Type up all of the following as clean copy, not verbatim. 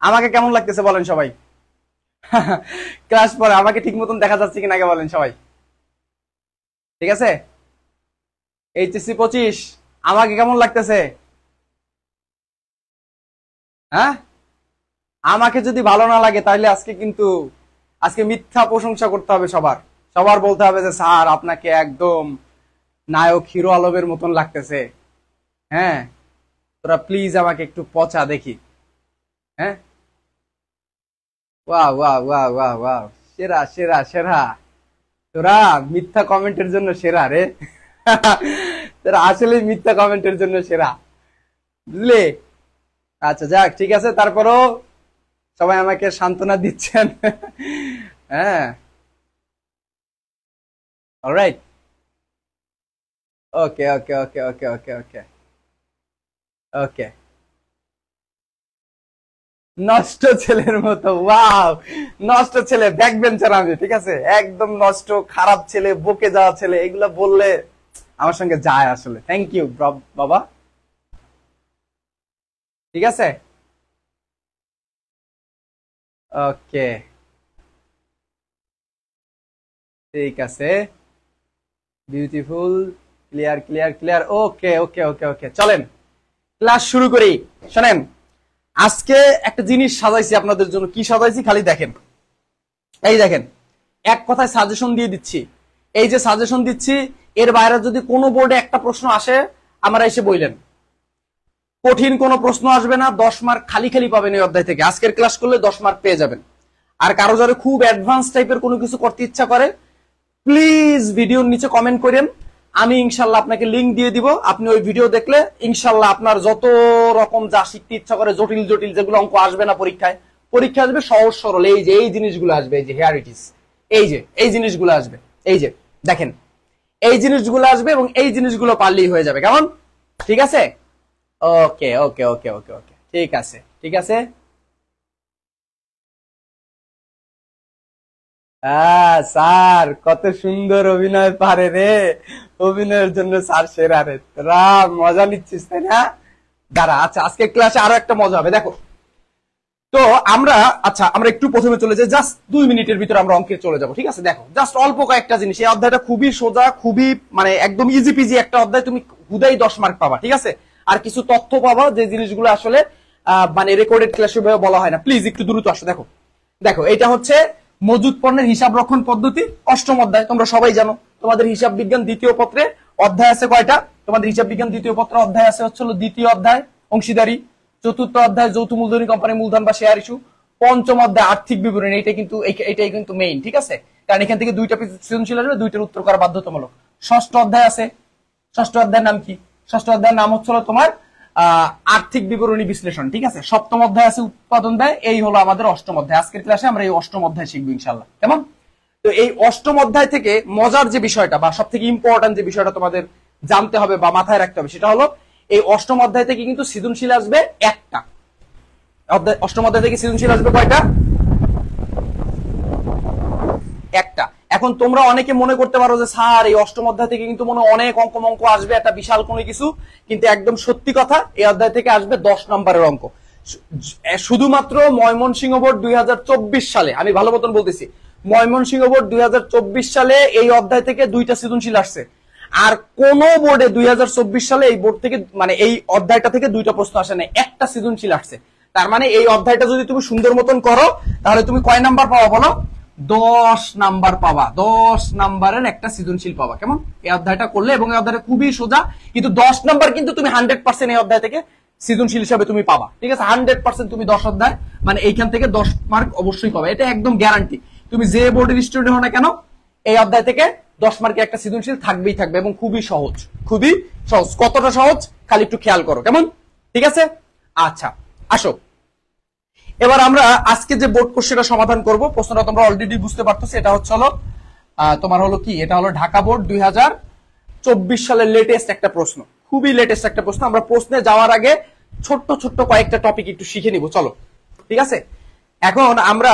আমাকে কেমন লাগতেছে বলেন সবাই। ক্লাস পরে আমাকে ঠিক মতন দেখা যাচ্ছে কিনা আগে বলেন সবাই। ঠিক আছে, এইচএসসি 25 আমাকে কেমন লাগতেছে? হ্যাঁ, আমাকে যদি ভালো না লাগে তাহলে আজকে মিথ্যা প্রশংসা করতে হবে সবার। সবার বলতে হবে যে স্যার আপনাকে একদম নায়ক হিরো আলমের মতন লাগতেছে। হ্যাঁ, তোরা প্লিজ আমাকে একটু পচা দেখি। হ্যাঁ, wow wow wow wow wow, সেরা সেরা সেরা। তোরা মিথ্যা কমেন্টের জন্য সেরা রে। তোরা আসলে মিথ্যা কমেন্টের জন্য সেরা, বুঝলি? আচ্ছা যাক, ঠিক আছে, তারপরও সবাই আমাকে সান্ত্বনা দিচ্ছেন। হ্যাঁ, অলরাইট, ওকে ওকে ওকে ওকে ওকে ওকে ওকে। নষ্ট ছেলের মতো, ওয়াও, নষ্ট ছেলে, ব্যাক বেঞ্চার আমি, ঠিক আছে, একদম নষ্ট খারাপ ছেলে, বকে যাওয়া ছেলে, এগুলা বললে আমার সঙ্গে যায় আসলে। থ্যাংক ইউ বাবা, ঠিক আছে, ওকে, ঠিক আছে, বিউটিফুল, ক্লিয়ার ক্লিয়ার ক্লিয়ার, ওকে ওকে ওকে ওকে। চলেন ক্লাস শুরু করি। শোনেন, আজকে একটা জিনিস সাজাইছি আপনাদের জন্য। কি সাজাইছি খালি দেখেন, এই দেখেন, এক কথায় সাজেশন দিয়ে দিচ্ছি। এই যে সাজেশন দিচ্ছি, এর বাইরে যদি কোনো বোর্ডে একটা প্রশ্ন আসে আমরা এসে বললেন, কঠিন কোনো প্রশ্ন আসবে না, 10 মার্ক খালি খালি পাবেন এই অধ্যায় থেকে। আজকের ক্লাস করলে 10 মার্ক পেয়ে যাবেন। আর কারো যারা খুব অ্যাডভান্স টাইপের কোনো কিছু করতে ইচ্ছা করে, প্লিজ ভিডিওর নিচে কমেন্ট করেন, আমি ইনশাল্লাহ আপনাকে লিঙ্ক দিয়ে দিব। আপনি ওই ভিডিও দেখলে ইনশাল্লাহ আপনার যত রকম যা শিখতে ইচ্ছা করে, জটিল জটিল যেগুলো অঙ্ক আসবে না পরীক্ষায়, পরীক্ষা আসবে সহজ সরল। এই যে এই জিনিসগুলো আসবে, এই যে হেয়ার ইট ইজ, এই যে এই জিনিসগুলো আসবে, এই যে দেখেন এই জিনিসগুলো আসবে, এবং এই জিনিসগুলো পারলেই হয়ে যাবে। কেমন? ঠিক আছে, ওকে ওকে ওকে ওকে ওকে, ঠিক আছে ঠিক আছে। হ্যাঁ স্যার, কত সুন্দর অভিনয় পারে রে, অভিনয়ের জন্য স্যার সেরা রে। তোরা মজা নিচ্ছিস তাই না? দাঁড়া, আচ্ছা আজকে ক্লাসে আরো একটা মজা হবে, দেখো। তো আমরা একটু প্রথমে চলে যাই, জাস্ট 2 মিনিটের ভিতরে আমরা অঙ্কে চলে যাব, ঠিক আছে? দেখো, জাস্ট অল্প কয়েকটা জিনিস। এই অধ্যায়টা খুবই সোজা, খুবই মানে একদম ইজি পিজি একটা অধ্যায়। তুমি হুদাই 10 মার্ক পাবা, ঠিক আছে? আর কিছু তথ্য পাবা যে জিনিসগুলো আসলে মানে রেকর্ডেড ক্লাসে বলা হয় না। প্লিজ একটু দ্রুত আসো। দেখো দেখো, এটা হচ্ছে মজুদ পণ্যের হিসাব রক্ষণ পদ্ধতি, 8ম অধ্যায়। তোমরা সবাই জানো, তোমাদের হিসাব বিজ্ঞান 2য় পত্রে অধ্যায় আছে কয়টা? তোমাদের হিসাব বিজ্ঞান 2য় পত্র অধ্যায় আছে হচ্ছে 2য় অধ্যায় অংশীদারি, 4র্থ অধ্যায় যৌথ মূলধনী কোম্পানি মূলধন বা শেয়ার ইস্যু, 5ম অধ্যায় আর্থিক বিবরণী। এটাই কিন্তু মেইন, ঠিক আছে? কারণ এখান থেকে 2টা সৃজনশীল আসবে, 2টার উত্তর করা বাধ্যতামূলক। 6ষ্ঠ অধ্যায় আছে, 6ষ্ঠ অধ্যায়ের নাম কি? 6ষ্ঠ অধ্যায়ের নাম হচ্ছে তোমার আর্থিক বিবরণী বিশ্লেষণ, ঠিক আছে? 7ম অধ্যায় আছে উৎপাদন ব্যয়। এই হলো আমাদের 8ম অধ্যায়। আজকের ক্লাসে আমরা এই 8ম অধ্যায় শিখবো ইনশাআল্লাহ। কেমন? তো এই 8ম অধ্যায় থেকে মজার যে বিষয়টা বা সব থেকে ইম্পর্টেন্ট যে বিষয়টা তোমাদের জানতে হবে বা মাথায় রাখতে হবে, সেটা হলো এই 8ম অধ্যায় থেকে কিন্তু সৃজনশীল আসবে একটা। 8ম অধ্যায় থেকে সৃজনশীল আসবে কয়টা? একটা। এখন তোমরা অনেকে মনে করতে পারো যে স্যার এই 8ম অধ্যায় থেকে কিন্তু মনে অনেক অঙ্ক আসবে, একটা বিশাল কোনো কিছু। কিন্তু একদম সত্যি কথা, এই অধ্যায় থেকে আসবে 10 নম্বরের অঙ্ক। শুধুমাত্র ময়মনসিংহ বোর্ড 2024 সালে, আমি ভালো মতন বলতেছি, ময়মনসিংহ বোর্ড 2024 সালে এই অধ্যায় থেকে 2টা সৃজনশীল আসছে। আর কোন বোর্ডে 2024 সালে এই বোর্ড থেকে মানে এই অধ্যায়টা থেকে 2টা প্রশ্ন আসে না, একটা সৃজনশীল আসছে। তার মানে এই অধ্যায়টা যদি তুমি সুন্দর মতন করো, তাহলে তুমি কয় নাম্বার পাবা বলো? 10 নাম্বার পাবা। 10 নাম্বারের একটা সৃজনশীল পাবা। কেমন? এই অধ্যায়টা করলে, এবং এই অধ্যায়টা খুবই সোজা, কিন্তু 10 নাম্বার কিন্তু তুমি 100% এই অধ্যায় থেকে সৃজনশীল হিসাবে তুমি পাবা, ঠিক আছে? 100% তুমি 10 অধ্যায় মানে এইখান থেকে 10 মার্ক অবশ্যই পাবা, এটা একদম গ্যারান্টি। তুমি যে বোর্ডের স্টুডেন্ট হও না কেন, এই অধ্যায় থেকে 10 মার্কের একটা সৃজনশীল থাকবেই থাকবে, এবং খুবই সহজ, খুবই সহজ। কতটা সহজ খালি একটু খেয়াল করো। কেমন? ঠিক আছে, আচ্ছা আসো এবার আমরা আজকে যে বোর্ড কোশ্চেনটা সমাধান করব। প্রশ্নটা তোমরা অলরেডি বুঝতে পারতেছো, এটা হচ্ছে হলো তোমার হলো কি, এটা হলো ঢাকা বোর্ড 2024 সালের লেটেস্ট একটা প্রশ্ন, খুবই লেটেস্ট একটা প্রশ্ন। আমরা প্রশ্নে যাওয়ার আগে ছোট্ট ছোট্ট কয়েকটা টপিক একটু শিখে নিব, চলো, ঠিক আছে? এখন আমরা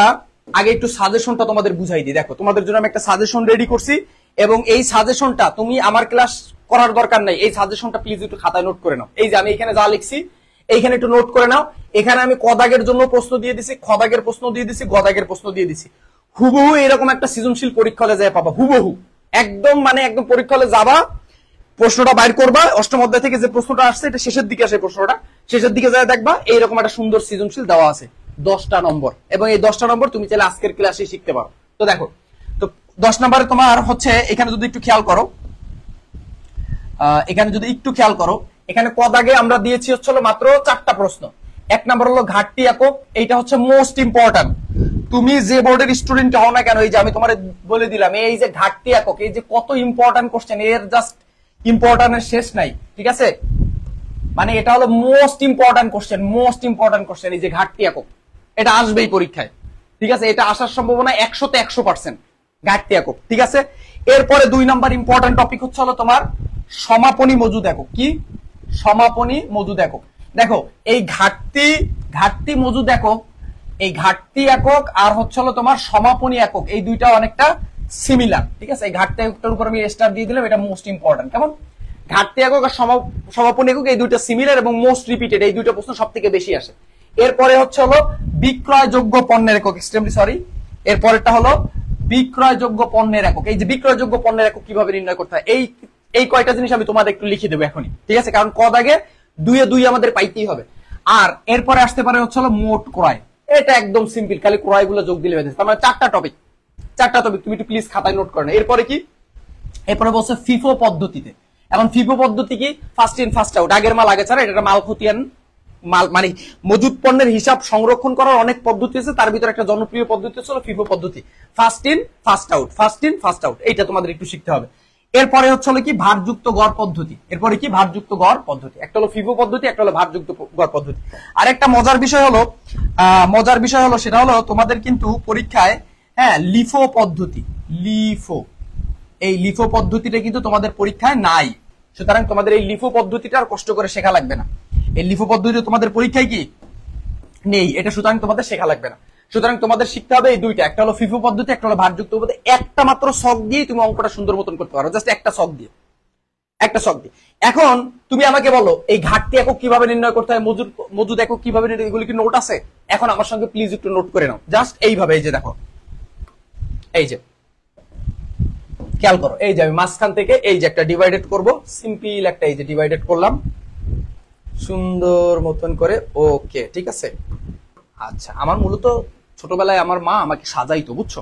আগে একটু সাজেশনটা তোমাদের বুঝাই দিই। দেখো, তোমাদের জন্য আমি একটা সাজেশন রেডি করছি, এবং এই সাজেশনটা তুমি আমার ক্লাস করার দরকার নাই, এই সাজেশনটা প্লিজ একটু খাতায় নোট করে নাও। এই যে আমি এখানে যা লিখছি, এইখানে একটু নোট করে নাও। এখানে আমি কদাগের জন্য প্রশ্ন দিয়ে দিছি, খদাগের প্রশ্ন দিয়ে দিছি, গদাগের প্রশ্ন দিয়ে দিছি। হুবহু এরকম একটা সৃজনশীল পরীক্ষা হলে যায় পাবা, হুবহু একদম, মানে একদম পরীক্ষা হলে যাবা, প্রশ্নটা বাইর করবা, অষ্টম অধ্যায় থেকে যে প্রশ্নটা আসছে এটা শেষের দিকে আসে, প্রশ্নটা শেষের দিকে যায় দেখবা এইরকম একটা সুন্দর সৃজনশীল দেওয়া আছে 10টা নম্বর, এবং এই 10টা নম্বর তুমি চাইলে আজকের ক্লাসে শিখতে পারো। তো দেখো, তো 10 নম্বরে তোমার হচ্ছে, এখানে যদি একটু খেয়াল করো, এখানে কদাগে আমরা দিয়েছি হচ্ছে মাত্র 4টা প্রশ্ন। 1 নম্বর হলো ঘাটতি একক, এইটা হচ্ছে মোস্ট ইম্পর্টেন্ট। তুমি যে বোর্ডের স্টুডেন্ট হও না কেন, এই যে আমি তোমার বলে দিলাম, এই যে ঘাটতি একক, এই যে কত ইম্পর্টেন্ট কোশ্চেন, এর জাস্ট ইম্পর্টেন্টের শেষ নাই, ঠিক আছে? মানে এটা হলো মোস্ট ইম্পর্টেন্ট কোশ্চেন, এই যে ঘাটতি একক, এটা আসবেই পরীক্ষায়, ঠিক আছে? এটা আসার সম্ভাবনা 100তে 100%, ঘাটতি একক, ঠিক আছে? এরপরে 2 নাম্বার ইম্পর্টেন্ট টপিক হচ্ছে হলো তোমার সমাপনী মজুদ একক। কি? সমাপনী মজুদ একক। দেখো, এই ঘাটতি মজুদ একক, এই ঘাটতি একক আর হচ্ছে হলো তোমার সমাপনী একক, এই দুইটা অনেকটা সিমিলার, ঠিক আছে? এই ঘাটতি এককটার উপর আমি স্টার দিয়ে দিলাম, এটা মোস্ট ইম্পর্টেন্ট। কেমন? ঘাটতি একক আর সমাপনী একক এই দুইটা সিমিলার এবং মোস্ট রিপিটেড, এই দুইটা প্রশ্ন সব থেকে বেশি আসে। এরপরে হচ্ছে হলো বিক্রয়যোগ্য পণ্যের একক, এক্সট্রিমলি সরি, এরপরেরটা হলো বিক্রয়যোগ্য পণ্যের একক। এই যে বিক্রয়যোগ্য পণ্যের একক কিভাবে নির্ণয় করতে হয়, এই কয়টা জিনিস আমি তোমাদের একটু লিখে দেবো এখনই, ঠিক আছে? কারণ কদাগে 2 আমাদের পাইতেই হবে। আর এরপরে আসতে পারে হচ্ছে হলো মোট ক্রয়, এটা একদম সিম্পল, খালি ক্রয় গুলো যোগ দিলে বেঁধেছে। তার মানে 4টা টপিক, তুমি একটু প্লিজ খাতায় নোট করে নাও। এরপরে কি? এরপরে বলছে ফিফো পদ্ধতিতে। এখন ফিফো পদ্ধতি কি? ফার্স্ট ইন ফার্স্ট আউট, আগের মাল আগে ছাড়া, এটা মাল খতিয়ান, মাল মানে মজুদ পণ্যের হিসাব সংরক্ষণ করার অনেক পদ্ধতি আছে, তার ভিতরে একটা জনপ্রিয় পদ্ধতি হচ্ছে ফিফো পদ্ধতি, ফার্স্ট ইন ফার্স্ট আউট, এইটা তোমাদের একটু শিখতে হবে। এরপরে হচ্ছে হলো কি ভারযুক্ত গড় পদ্ধতি, একটা হলো ফিফো পদ্ধতি, একটা হলো ভারযুক্ত গড় পদ্ধতি। আর একটা মজার বিষয় হলো সেটা হলো তোমাদের কিন্তু পরীক্ষায়, হ্যাঁ, লিফো পদ্ধতি, এই লিফো পদ্ধতিটা কিন্তু তোমাদের পরীক্ষায় নাই, সুতরাং তোমাদের এই লিফো পদ্ধতিটা আর কষ্ট করে শেখা লাগবে না। এই লিফো পদ্ধতি তোমাদের পরীক্ষায় কি নেই, এটা সুতরাং তোমাদের শেখা লাগবে না। সুতরাং তোমাদের শিখতে হবে এই দুইটা, একটা হলো ফিফো পদ্ধতি, একটা হলো ভারযুক্ত পদ্ধতি। একটা মাত্র ছক দিয়ে তুমি অঙ্কটা সুন্দর মতন করতে পারো, জাস্ট একটা ছক দিয়ে। এখন তুমি আমাকে বলো এই ঘাটতি একক কিভাবে নির্ণয় করতে হয়, মজুদ একক কিভাবে নির্ণয়, এগুলো কি নোট আছে? এখন আমার সঙ্গে প্লিজ একটু নোট করে নাও, জাস্ট এইভাবে। এই যে দেখো, এই যে খেয়াল করো, এই যে আমি মাঝখান থেকে এই যে একটা ডিভাইডেড করব, সিম্পল একটা, এই যে ডিভাইডেড করলাম সুন্দর মতন করে, ওকে, ঠিক আছে? আচ্ছা, আমার মূলত ছোটবেলায় আমার মা আমাকে সাজাইতো, বুঝছো,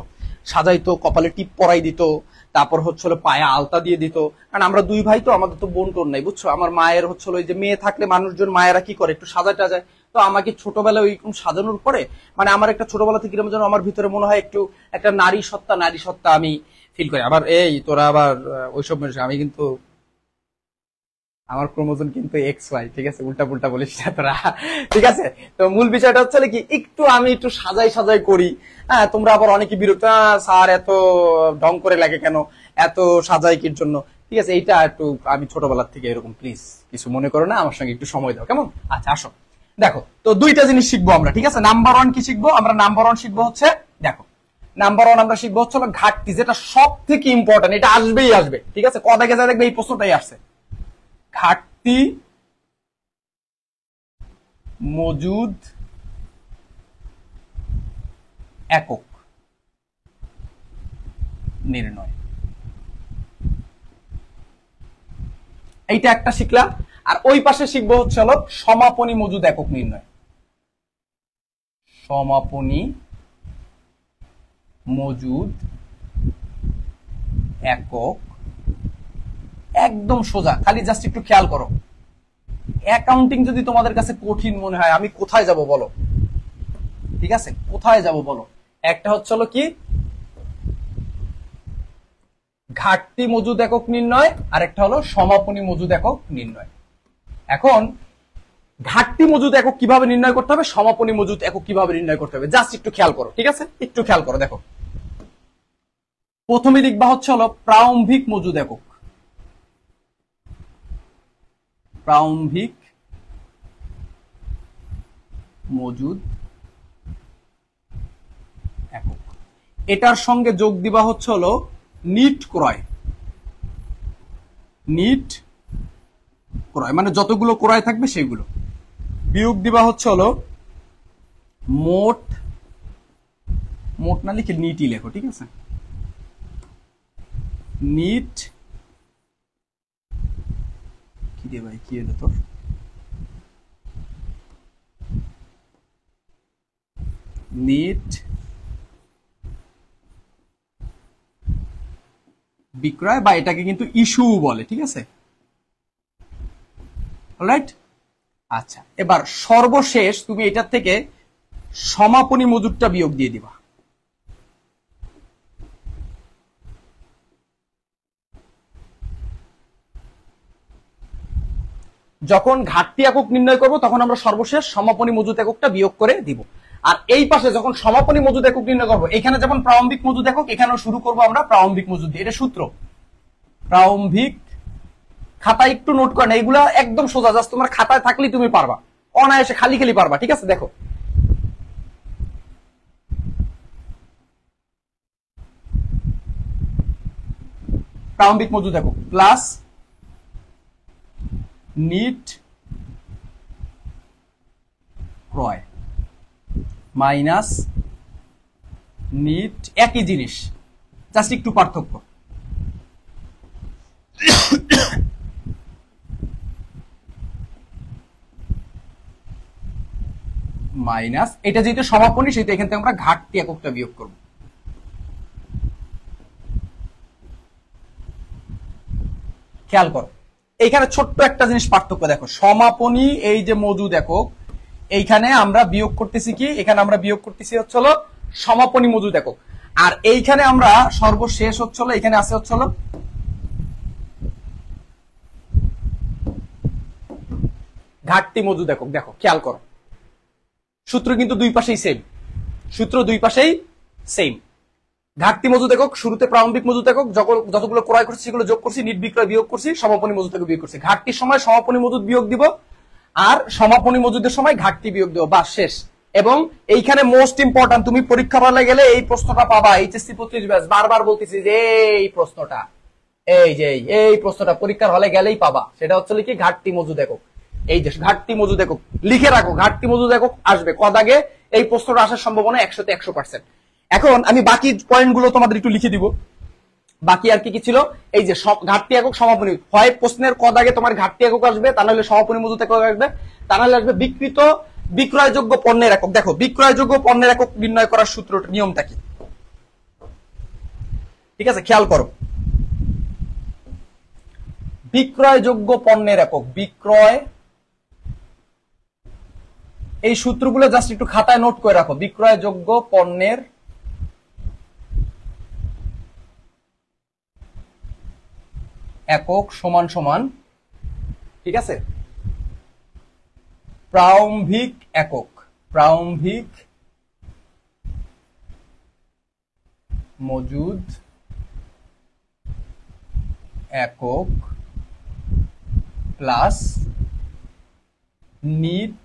কপালে টিপ পরাই দিত, তারপর হচ্ছিল পায়ে আলতা দিয়ে দিত, কারণ আমরা 2 ভাই তো, আমাদের তো বোন টোন নাই, বুঝছো? আমার মায়ের হচ্ছিল ওই যে মেয়ে থাকলে মানুষজন, মায়েরা কি করে, একটু সাজায় টাজায়। তো আমাকে ছোটবেলায় ওইরকম সাজানোর পরে, মানে আমার একটা ছোটবেলা থেকে যেন আমার ভিতরে মনে হয় একটু একটা নারী সত্তা আমি ফিল করি। আবার এই তোরা আবার ওইসব মানুষ, আমি কিন্তু আমার ক্রোমোজোম কিন্তু XY, ঠিক আছে? উল্টা পুল্টা বলিস না তোরা, ঠিক আছে? তো মূল বিষয়টা হচ্ছে কি, আমি একটু সাজাই করি, হ্যাঁ। তোমরা আবার অনেকে বিরক্ত, স্যার এত ঢং করে লাগে কেন, এত সাজাই কির জন্য, ঠিক আছে? এইটা একটু আমি ছোটবেলার থেকে এরকম, প্লিজ কিছু মনে করো না, আমার সঙ্গে একটু সময় দাও, কেমন? আচ্ছা, আসো দেখো, তো 2টা জিনিস শিখবো আমরা, ঠিক আছে? নাম্বার 1 কি শিখবো আমরা? নাম্বার 1 শিখবো হচ্ছে, দেখো, নাম্বার 1 আমরা শিখবো হচ্ছে ঘাটতি, যেটা সব থেকে ইম্পর্টেন্ট, এটা আসবেই আসবে, ঠিক আছে? কদাকে যা দেখবে এই প্রশ্নটাই আসছে, ঘাটতি মজুদ একক নির্ণয়, এইটা একটা শিখলাম। আর ওই পাশে শিখবো হচ্ছে হলো সমাপনী মজুদ একক নির্ণয়, সমাপনী মজুদ একক, একদম সোজা, খালি জাস্ট একটু খেয়াল করো। অ্যাকাউন্টিং যদি তোমাদের কাছে কঠিন মনে হয়, আমি কোথায় যাব বলো, ঠিক আছে? কোথায় যাব বলো? একটা হচ্ছে হলো কি ঘাটতি মজুদ একক নির্ণয়, আর একটা হলো সমাপনী মজুদ একক নির্ণয়। এখন ঘাটতি মজুদ একক কিভাবে নির্ণয় করতে হবে, সমাপনী মজুদ একক কিভাবে নির্ণয় করতে হবে, জাস্ট একটু খেয়াল করো, ঠিক আছে? একটু খেয়াল করো, দেখো, প্রথমে লিখবা হচ্ছে হলো প্রারম্ভিক মজুদ একক, প্রারম্ভিক মজুদ একক। এটার সঙ্গে যোগ দিবা হচ্ছে হলো নিট ক্রয়, মানে যতগুলো ক্রয় থাকবে সেগুলো, বিয়োগ দিবা হচ্ছে হলো মোট, মোট না লিখে নিটই লেখো, ঠিক আছে, নিট কি রে ভাই, কি এলো তোর, নিট বিক্রয়, বা এটাকে কিন্তু ইস্যু বলে, ঠিক আছে, অলরাইট। আচ্ছা, এবার সর্বশেষ তুমি এটার থেকে সমাপনী মজুরটা বিয়োগ দিয়ে দিবা। যখন ঘাটতি একক নির্ণয় করব তখন আমরা সর্বশেষ সমাপনী মজুদ এককটা বিয়োগ করে দিব। আর এই পাশে যখন সমাপনী মজুদ একক নির্ণয় করব, এখানে যেমন প্রারম্ভিক মজুদ একক, এখানেও শুরু করব আমরা প্রারম্ভিক মজুদ দিয়ে। এটা সূত্র, প্রারম্ভিক, খাতায় একটু নোট করেন, এইগুলা একদম সোজা, জাস্ট তোমার খাতায় থাকলেই তুমি পারবা, অনায়াসে খালি খালি পারবা, ঠিক আছে। দেখো প্রারম্ভিক মজুদ একক প্লাস নিট ক্রয় মাইনাস নিট, একই জিনিস, জাস্ট একটু পার্থক্য, মাইনাস এটা যেহেতু সমাপনী সেহেতু এখান থেকে আমরা ঘাটতি এককটা বিয়োগ করব। খেয়াল করো এইখানে ছোট্ট একটা জিনিস পার্থক্য দেখো, সমাপনী এই যে মজুদ একক, এইখানে আমরা বিয়োগ করতেছি কি, এখানে আমরা বিয়োগ করতেছি হচ্ছে হলো সমাপনী মজুদ একক, আর এইখানে আমরা সর্বশেষ হচ্ছে হলো এখানে আছে হচ্ছে হলো ঘাটতি মজুদ একক। দেখো খেয়াল করো, সূত্র কিন্তু দুই পাশেই সেম, সূত্র দুই পাশেই সেম। ঘাটতি মজুদ একক শুরুতে প্রারম্ভিক মজুদ একক, যতগুলো ক্রয় করছি সেগুলো যোগ করছি, নিট বিক্রয় বিয়োগ করছি, সমাপনী মজুদ একক বিয়োগ করছি। ঘাটতির সময় সমাপনী মজুদ বিয়োগ দিব, আর সমাপনী মজুদের সময় ঘাটতি বিয়োগ দেবো, বাস শেষ। এবং এইখানে মোস্ট ইম্পর্টেন্ট, তুমি পরীক্ষা হলে গেলে এই প্রশ্নটা পাবা, এইচএসসি 25 ব্যাচ, বারবার বলতেছি যে এই প্রশ্নটা, এই যে এই প্রশ্নটা পরীক্ষার হলে গেলেই পাবা, সেটা হচ্ছে কি ঘাটতি মজুদ একক। এই যে ঘাটতি মজুদ একক লিখে রাখো, ঘাটতি মজুদ একক আসবে কদাগে, এই প্রশ্নটা আসার সম্ভাবনা 100তে 100%। এখন আমি বাকি পয়েন্ট গুলো তোমাদের একটু লিখে দিব। বাকি আর কি কি ছিল, এই যে ঘাটতি একক সমাপনী, হয় প্রশ্নের কদাগে তোমার ঘাটতি একক আসবে, তা নাহলে সমাপনী মজুদ একক আসবে, তা নাহলে আসবে বিকৃত বিক্রয়যোগ্য পণ্যের একক। দেখো বিক্রয়যোগ্য পণ্যের একক নির্ণয় করার সূত্রটা, নিয়মটা কি, ঠিক আছে, খেয়াল করো। বিক্রয়যোগ্য পণ্যের একক, বিক্রয়, এই সূত্রগুলো জাস্ট একটু খাতায় নোট করে রাখো। বিক্রয়যোগ্য পণ্যের একক সমান সমান, ঠিক আছে, প্রারম্ভিক একক, প্রারম্ভিক মজুদ একক প্লাস নিট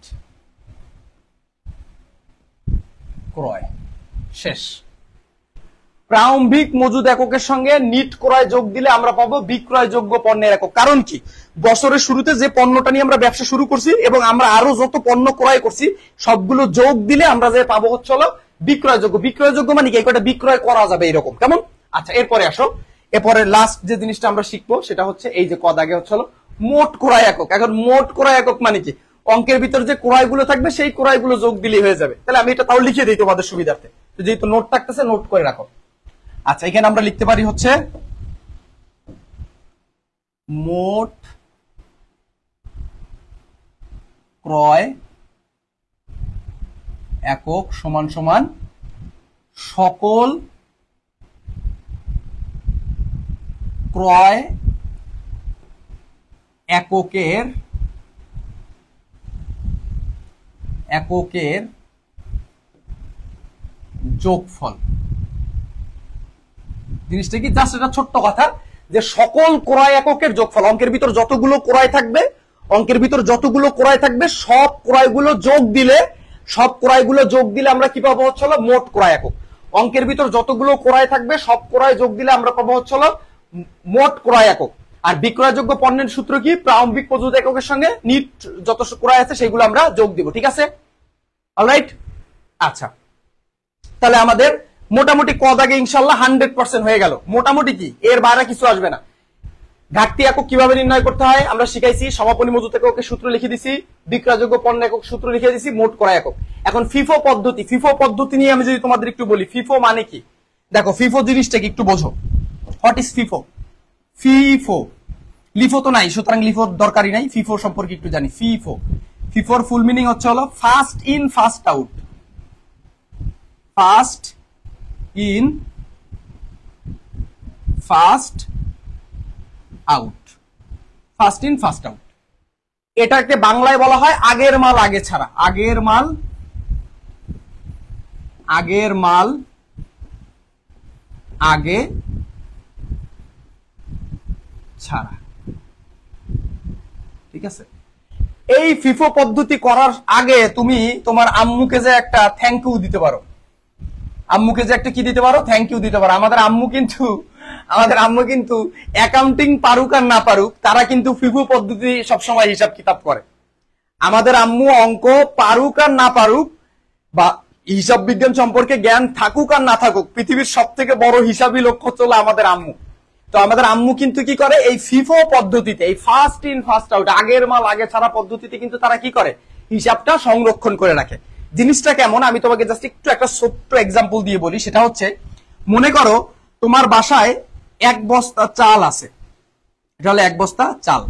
ক্রয়, শেষ। প্রারম্ভিক মজুদ এককের সঙ্গে নিট ক্রয় যোগ দিলে আমরা পাবো বিক্রয়যোগ্য পণ্যের একক। কারণ কি, বছরের শুরুতে যে পণ্যটা নিয়ে আমরা ব্যবসা শুরু করছি এবং আমরা আরো যত পণ্য ক্রয় করছি সবগুলো যোগ দিলে আমরা যে পাবো হচ্ছে হলো বিক্রয়যোগ্য। বিক্রয়যোগ্য মানে কি, একটা বিক্রয় করা যাবে এরকম, কেমন? আচ্ছা, এরপরে আসো, এরপরে লাস্ট যে জিনিসটা আমরা শিখবো সেটা হচ্ছে এই যে কদাগে হচ্ছে হলো মোট ক্রয় একক। এখন মোট ক্রয় একক মানে কি, অঙ্কের ভিতর যে ক্রয়গুলো থাকবে সেই ক্রয়গুলো যোগ দিলেই হয়ে যাবে। তাহলে আমি এটা তাও লিখে দিই তোমাদের সুবিধার্থে, যেহেতু নোট থাকতেছে নোট করে রাখো। আচ্ছা, এখানে আমরা লিখতে পারি হচ্ছে মোট ক্রয় একক সমান সমান সকল ক্রয় এককের যোগফল। জিনিসটা কি, জাস্ট এটা ছোট্ট কথা যে সকল ক্রয় এককের যোগফল, অঙ্কের ভিতর যতগুলো ক্রয় থাকবে, অঙ্কের ভিতর যতগুলো ক্রয় থাকবে সব ক্রয়গুলো যোগ দিলে, সব ক্রয়গুলো যোগ দিলে আমরা কি পাবো হচ্ছে হলো মোট ক্রয় একক। অঙ্কের ভিতর যতগুলো ক্রয় থাকবে সব ক্রয় যোগ দিলে আমরা পাবো হচ্ছে হলো মোট ক্রয় একক। আর বিক্রয়যোগ্য পণ্যের সূত্র কি? প্রারম্ভিক মজুদ এককের সঙ্গে নিট যত ক্রয় আছে সেগুলো আমরা যোগ দিব, ঠিক আছে? অলরাইট, আচ্ছা, তাহলে আমাদের মোটামুটি ক দাগে ইনশাল্লাহ 100% হয়ে গেল। মোটামুটি কি, এর বাইরে কিছু আসবে না। ঘাটতি একক কিভাবে নির্ণয় করতে হয় আমরা শিখাইছি, সমাপনী মজুদ এককের সূত্র লিখে দিছি, বিক্রয়যোগ্য পণ্য একক সূত্র লিখে দিছি, মোট ক্রয় একক। এখন ফিফো পদ্ধতি, ফিফো পদ্ধতি নিয়ে আমি যদি তোমাদের একটু বলি, ফিফো মানে কি? দেখো ফিফো জিনিসটা কি একটু বোঝো। What is FIFO? FIFO, LIFO তো নাই, সুতরাং লিফোর দরকারই নাই, ফিফো সম্পর্কে একটু জানি। ফিফো, ফিফোর ফুল মিনিং হচ্ছে হলো first in first out. First in first out, first in first out. এটাকে বাংলায় বলা হয় আগের মাল আগে ছাড়া। আগের মাল আগে ছাড়া, ঠিক আছে? এই ফিফো পদ্ধতি করার আগে তুমি তোমার আম্মুকে যে একটা থ্যাংক ইউ দিতে পারো, আম্মুকে যে একটা কি দিতে পারো, থ্যাংক ইউ দিতে পারো। আমাদের আম্মু কিন্তু অ্যাকাউন্টিং পারুক আর না পারুক, তারা কিন্তু ফিফো পদ্ধতি সবসময় হিসাব কিতাব করে। আমাদের আম্মু অঙ্ক পারুক আর না পারুক, বা হিসাব বিজ্ঞান সম্পর্কে জ্ঞান থাকুক আর না থাকুক, পৃথিবীর সব থেকে বড় হিসাবই লক্ষ্য হলো আমাদের আম্মু। তো আমাদের আম্মু কিন্তু কি করে, এই ফিফো পদ্ধতিতে, এই ফার্স্ট ইন ফার্স্ট আউট, আগের মাল আগে ছাড়া পদ্ধতিতে কিন্তু তারা কি করে, হিসাবটা সংরক্ষণ করে রাখে। জিনিসটা কেমন আমি তোমাকে জাস্ট একটু একটা ছোট্ট এক্সাম্পল দিয়ে বলি। সেটা হচ্ছে, মনে করো তোমার বাসায় 1 বস্তা চাল আছে, এটা হলো 1 বস্তা চাল।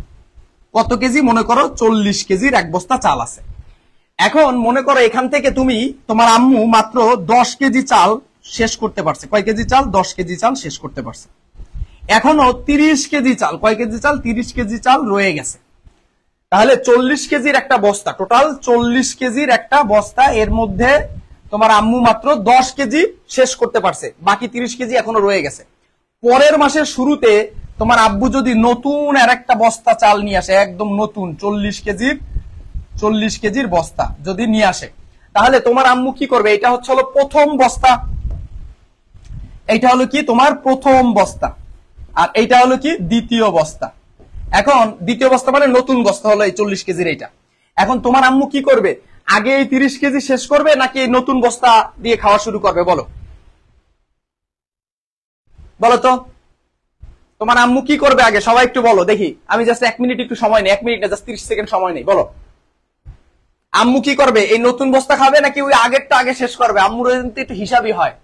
কত কেজি? মনে করো 40 কেজির 1 বস্তা চাল আছে। এখন মনে করো এখান থেকে তুমি, তোমার আম্মু মাত্র 10 কেজি চাল শেষ করতে পারছে। কয় কেজি চাল? 10 কেজি চাল শেষ করতে পারছে। এখনো 30 কেজি চাল, কয় কেজি চাল? 30 কেজি চাল রয়ে গেছে। তাহলে 40 কেজির একটা বস্তা, টোটাল 40 কেজির একটা বস্তা, এর মধ্যে তোমার আম্মু মাত্র 10 কেজি শেষ করতে পারছে, বাকি 30 কেজি এখনো রয়ে গেছে। পরের মাসের শুরুতে তোমার আব্বু যদি নতুন আর একটা বস্তা চাল নিয়ে আসে, একদম নতুন 40 কেজির বস্তা যদি নিয়ে আসে, তাহলে তোমার আম্মু কি করবে? এটা হচ্ছে হলো প্রথম বস্তা, এইটা হলো কি তোমার প্রথম বস্তা, আর এইটা হলো কি দ্বিতীয় বস্তা। এখন দ্বিতীয় বস্তা মানে নতুন বস্তা হলো এই 40 কেজির এইটা। এখন তোমার আম্মু কি করবে? আগে এই 30 কেজি শেষ করবে নাকি এই নতুন বস্তা দিয়ে খাওয়া শুরু করবে? বলো বলো তো, তোমার আম্মু কি করবে আগে? সবাই একটু বলো দেখি, আমি জাস্ট 1 মিনিট একটু সময় নেই, 1 মিনিট না, জাস্ট 30 সেকেন্ড সময় নেই। বলো আম্মু কি করবে? এই নতুন বস্তা খাবে নাকি ওই আগেরটা আগে শেষ করবে? আম্মুর একটু হিসাবই হয়।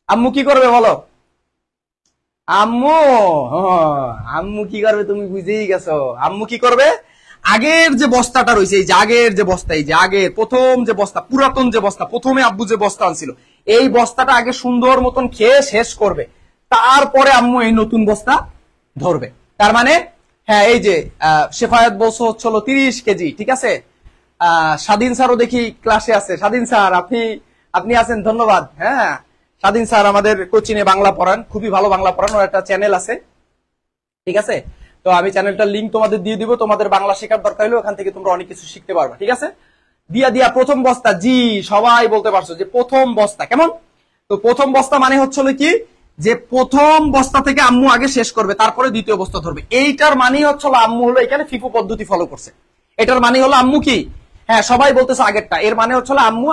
আম্মু কি করবে বলো? আম্মু কি করবে তুমি বুঝেই গেছো। আম্মু কি করবে? আগের যে বস্তাটা রয়েছে, এই যে আগের যে বস্তা, এই যে আগের প্রথম যে বস্তা, পুরাতন যে বস্তা, প্রথমে আব্বু যে বস্তা আনছিল, এই বস্তাটা আগে সুন্দর মতন খেয়ে শেষ করবে, তারপরে আম্মু এই নতুন বস্তা ধরবে। তার মানে হ্যাঁ, এই যে শেফায়াত বলছো হচ্ছিল 30 কেজি, ঠিক আছে? স্বাধীন স্যারও দেখি ক্লাসে আছে। স্বাধীন স্যার আপনি আছেন, ধন্যবাদ। হ্যাঁ, স্বাধীন স্যার আমাদের কোচিনে বাংলা পড়ান, খুবই ভালো বাংলা পড়ান, ওর একটা চ্যানেল আছে, ঠিক আছে? তো আমি চ্যানেলটার লিঙ্ক তোমাদের দিয়ে দিব, তোমাদের বাংলা শেখার দরকার হলে ওখান থেকে তোমরা অনেক কিছু শিখতে পারবে, ঠিক আছে? দিয়া প্রথম বস্তা, জি সবাই বলতে পারছো যে প্রথম বস্তা। কেমন? তো প্রথম বস্তা মানে হচ্ছিল কি, যে প্রথম বস্তা থেকে আম্মু আগে শেষ করবে, তারপরে দ্বিতীয় বস্তা ধরবে। এইটার মানেই হচ্ছিল আম্মু হলো এখানে ফিফো পদ্ধতি ফলো করছে। এটার মানে হলো আম্মু কি, হ্যাঁ সবাই বলতেছে আগেরটা, এর মানে হচ্ছে আম্মু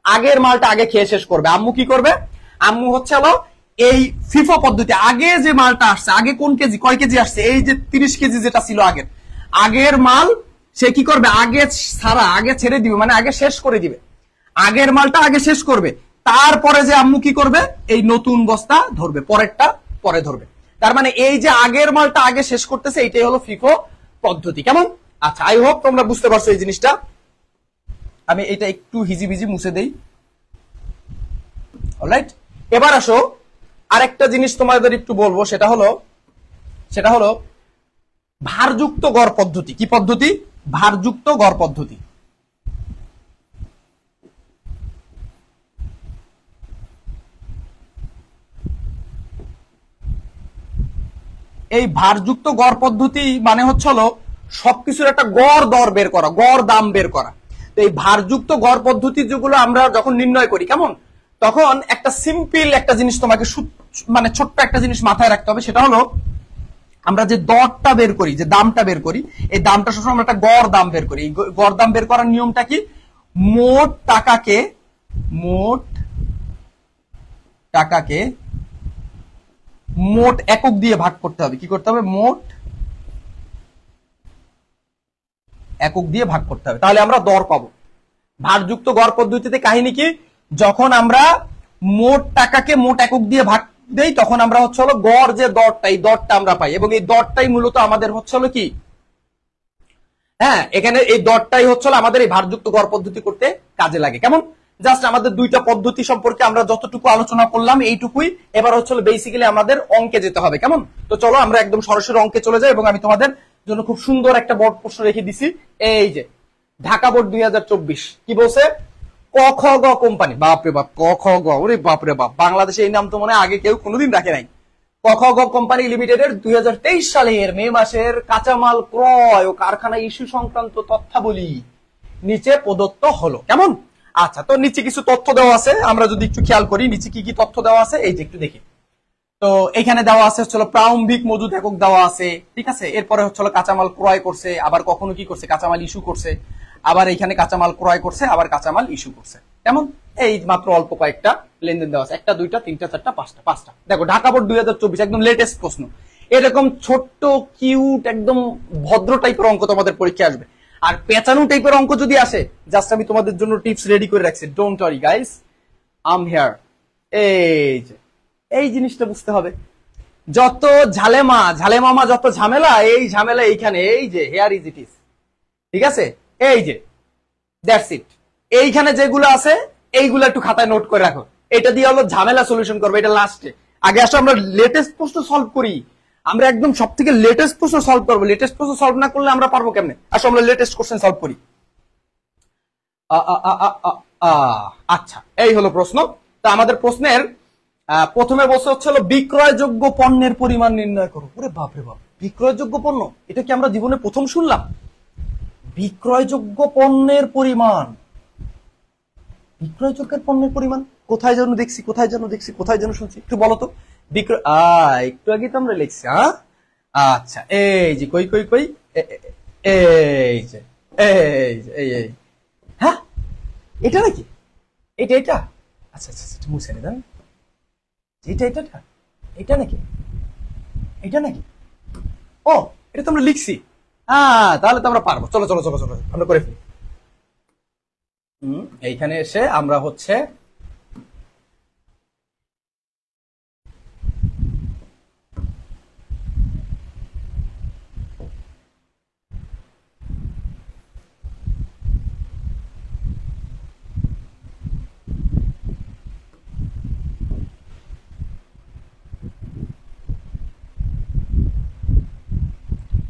আগের মালটা আগে খেয়ে শেষ করবে। আম্মু কি করবে? আম্মু হচ্ছে হলো এই ফিফো পদ্ধতি আগে যে মালটা আসছে, আগে কোন কেজি কয় কেজি আসছে, এই যে 30 কেজি যেটা ছিল আগের মাল, সে কি করবে? আগে ছেড়ে দিবে, মানে আগে শেষ করে দিবে, আগের মালটা আগে শেষ করবে, তারপরে যে আম্মু কি করবে? এই নতুন বস্তা ধরবে, পরেরটা পরে ধরবে। তার মানে এই যে আগের মালটা আগে শেষ করতেছে, এইটাই হলো ফিফো পদ্ধতি। কেমন? আচ্ছা, আই হোপ তোমরা বুঝতে পারছো এই জিনিসটা। আমি এটা একটু হিজিবিজি মুছে দেই। অলরাইট, এবার আসো আরেকটা জিনিস তোমাদের একটু বলবো, সেটা হলো ভারযুক্ত গড় পদ্ধতি। কি পদ্ধতি? ভারযুক্ত গড় পদ্ধতি। এই ভারযুক্ত গড় পদ্ধতি মানে হচ্ছে হলো সবকিছুর একটা গড় দর বের করা, গড় দাম বের করা। তো এই ভারযুক্ত গড় পদ্ধতি যেগুলো আমরা যখন নির্ণয় করি, কেমন, তখন একটা সিম্পল একটা জিনিস তোমাকে মানে ছোট্ট একটা জিনিস মাথায় রাখতে হবে, সেটা হলো আমরা যে দরটা বের করি, যে দামটা বের করি, এই দামটা সবসময় আমরা একটা গড় দাম বের করি। এই গড় দাম বের করার নিয়মটা কি? মোট টাকাকে মোট একক দিয়ে ভাগ করতে হবে। কি করতে হবে? মোট একক দিয়ে ভাগ করতে হবে, তাহলে আমরা দর পাবো। ভারযুক্ত গড় পদ্ধতিতে কাহিনী কি? যখন আমরা মোট টাকাকে মোট একক দিয়ে ভাগ দেই, তখন আমরা হচ্ছে হলো গড় যে দরটা, এই দরটা আমরা পাই, এবং এই দরটাই মূলত আমাদের হচ্ছে হলো কি, হ্যাঁ, এখানে এই দরটাই হচ্ছে আমাদের এই ভারযুক্ত গড় পদ্ধতি করতে কাজে লাগে। কেমন? জাস্ট আমাদের দুইটা পদ্ধতি সম্পর্কে আমরা যতটুকু আলোচনা করলাম এইটুকুই। এবার হচ্ছে বেসিক্যালি আমাদের অঙ্কে যেতে হবে। কেমন? তো চলো আমরা একদম সরাসরি অঙ্কে চলে যাই, এবং আমি তোমাদের জন্য খুব সুন্দর একটা বোর্ড প্রশ্ন রেখে দিছি। এই যে ঢাকা বোর্ড 2024 কি বলছে? ক খ গ কোম্পানি। বাপরে বাপ, ক খ গ, ওরে বাপরে বাপ, বাংলাদেশে এই নাম তো মনে হয় আগে কেউ কোনোদিন রাখে নাই। ক খ গ কোম্পানি লিমিটেডের 2023 সালের মে মাসের কাঁচামাল ক্রয় ও কারখানা ইস্যু সংক্রান্ত তথ্যাবলী নিচে প্রদত্ত হলো। কেমন? আচ্ছা, তো নিচে কিছু তথ্য দেওয়া আছে, আমরা যদি একটু খেয়াল করি নিচে কি কি তথ্য দেওয়া আছে, এই যে একটু দেখি। তো এখানে দেওয়া আছে হচ্ছে প্রারম্ভিক মজুদ একক দেওয়া আছে, ঠিক আছে। এরপরে হচ্ছে কাঁচামাল ক্রয় করছে, আবার কখনো কি করছে, কাঁচামাল ইস্যু করছে, আবার এখানে কাঁচামাল ক্রয় করছে, আবার কাঁচামাল ইস্যু করছে। কেমন? এই মাত্র অল্প কয়েকটা লেনদেন দেওয়া আছে, একটা, দুইটা, তিনটা, চারটা, পাঁচটা। দেখো ঢাকা বোর্ড 2024 একদম লেটেস্ট প্রশ্ন। এরকম ছোট্ট কিউট একদম ভদ্র টাইপের অঙ্ক তোমাদের পরীক্ষা আসবে। আর পেঁচানো টাইপের অঙ্ক যদি আসে, জাস্ট আমি তোমাদের জন্য টিপস রেডি করে রাখছি। Don't worry guys, I'm here. এই জিনিসটা বুঝতে হবে। যত ঝালেমামা যত ঝামেলা, এই ঝামেলা এইখানে, এই যে হেয়ার ইজ ইট ইজ, ঠিক আছে। এই যে দ্যাটস ইট। এইখানে যেগুলো আছে এইগুলো একটু খাতায় নোট করে রাখো। এটা দিয়ে হলো ঝামেলা সলিউশন করবে, এটা লাস্টে। আগে আসো আমরা লেটেস্ট প্রশ্ন সলভ করি। আমরা একদম সব থেকে লেটেস্ট প্রশ্ন সলভ করবো। লেটেস্ট প্রশ্ন সলভ না করলে আমরা পারবো কেমনে? আসো আমরা লেটেস্ট কোশ্চেন সলভ করি। আচ্ছা, এই হলো প্রশ্ন। তো আমাদের প্রশ্নের প্রথমে বলছে হচ্ছে বিক্রয়যোগ্য পণ্যের পরিমাণ নির্ণয় করো। ওরে বাপরে বাপ, বিক্রয়যোগ্য পণ্য, এটা কি আমরা জীবনে প্রথম শুনলাম? বিক্রয়যোগ্য পণ্যের পরিমাণ, বিক্রয়যোগ্য পণ্যের পরিমাণ কোথায় যেন দেখছি, কোথায় যেন শুনছি, একটু বলো তো। বিক্রয়, একটু আগে তো আমরা লিখছি। আচ্ছা, এই যে কই, এই যে এই, হ্যাঁ, এটা নাকি? এটা আচ্ছা, মুছে নে, এটা নাকি? ও, এটা তো আমরা লিখছি। তাহলে তো আমরা পারবো। চলো আমরা করে ফেলি। এইখানে এসে আমরা হচ্ছে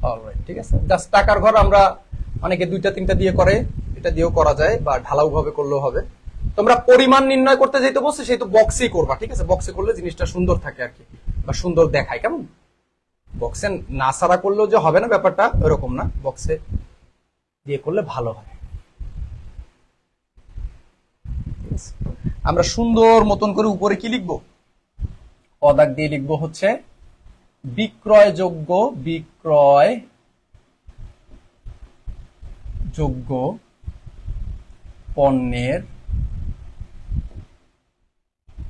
অলরাইট, ঠিক আছে। জাস্ট টাকার ঘর আমরা অনেকে দুইটা তিনটা দিয়ে করে, এটা দিয়েও করা যায়, বা ঢালাও ভাবে করলেও হবে। তোমরা পরিমাণ নির্ণয় করতে যেতে বলছে, সেই তো বক্সেই করবা, ঠিক আছে। বক্সে করলে জিনিসটা সুন্দর থাকে আর কি, বা সুন্দর দেখায়। কেমন? বক্সে না সারা করলেও যে হবে না ব্যাপারটা এরকম না, বক্সে দিয়ে করলে ভালো হয়। আমরা সুন্দর মতন করে উপরে কি লিখবো? পদাক দিয়ে লিখবো হচ্ছে বিক্রয়যোগ্য পণ্যের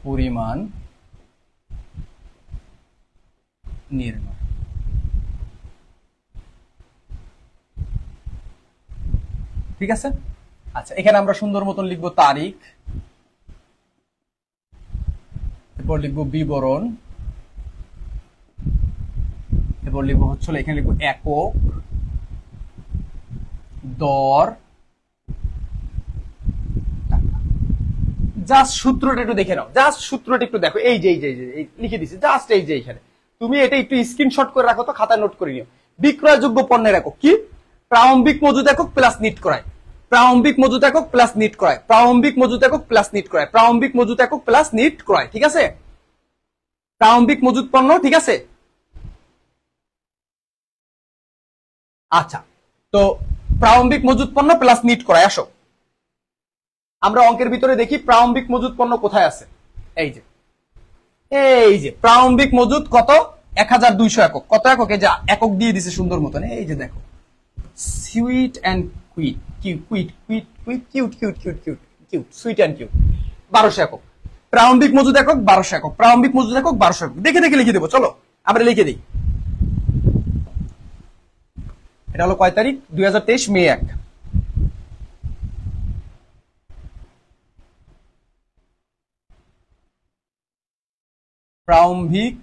পরিমাণ নির্ণয়। ঠিক আছে। আচ্ছা, এখানে আমরা সুন্দর মতন লিখবো তারিখ, এরপর লিখবো বিবরণ, এরপর লিখবো হচ্ছে এখানে লিখবো একক, দর। জাস্ট সূত্রটা একটু দেখে নাও, জাস্ট সূত্রটা একটু দেখো। এই যে লিখে দিছি, জাস্ট এই যে এখানে। তুমি এটা একটু স্ক্রিনশট করে রাখো তো, খাতায় নোট করে নিও। বিক্রয়যোগ্য পণ্যের একক কি? প্রারম্ভিক মজুদ একক প্লাস নিট ক্রয়, প্রারম্ভিক মজুদ একক প্লাস নিট ক্রয়, প্রারম্ভিক মজুদ একক প্লাস নিট ক্রয়, প্রারম্ভিক মজুদ একক প্লাস নিট ক্রয়। ঠিক আছে, প্রারম্ভিক মজুদ পণ্য। ঠিক আছে। আচ্ছা, তো প্রারম্ভিক মজুদ পণ্য প্লাস নিট ক্রয়। আসো আমরা অঙ্কের ভিতরে দেখি প্রারম্ভিক মজুদ পণ্য কোথায় আছে। এই যে প্রারম্ভিক মজুদ কত? 1200 একক। কত একক? এই যে একক দিয়ে দিছে সুন্দর মতন, এই যে দেখো, sweet and quiet, sweet and cute, 1200 একক। প্রারম্ভিক মজুদ একক 1200 একক, প্রারম্ভিক মজুদ একক 1200 একক। দেখে দেখে লিখে দেবো, চলো আমরা লিখে দিই। এটা হলো কয় তারিখ? 2023 মে 1। প্রারম্ভিক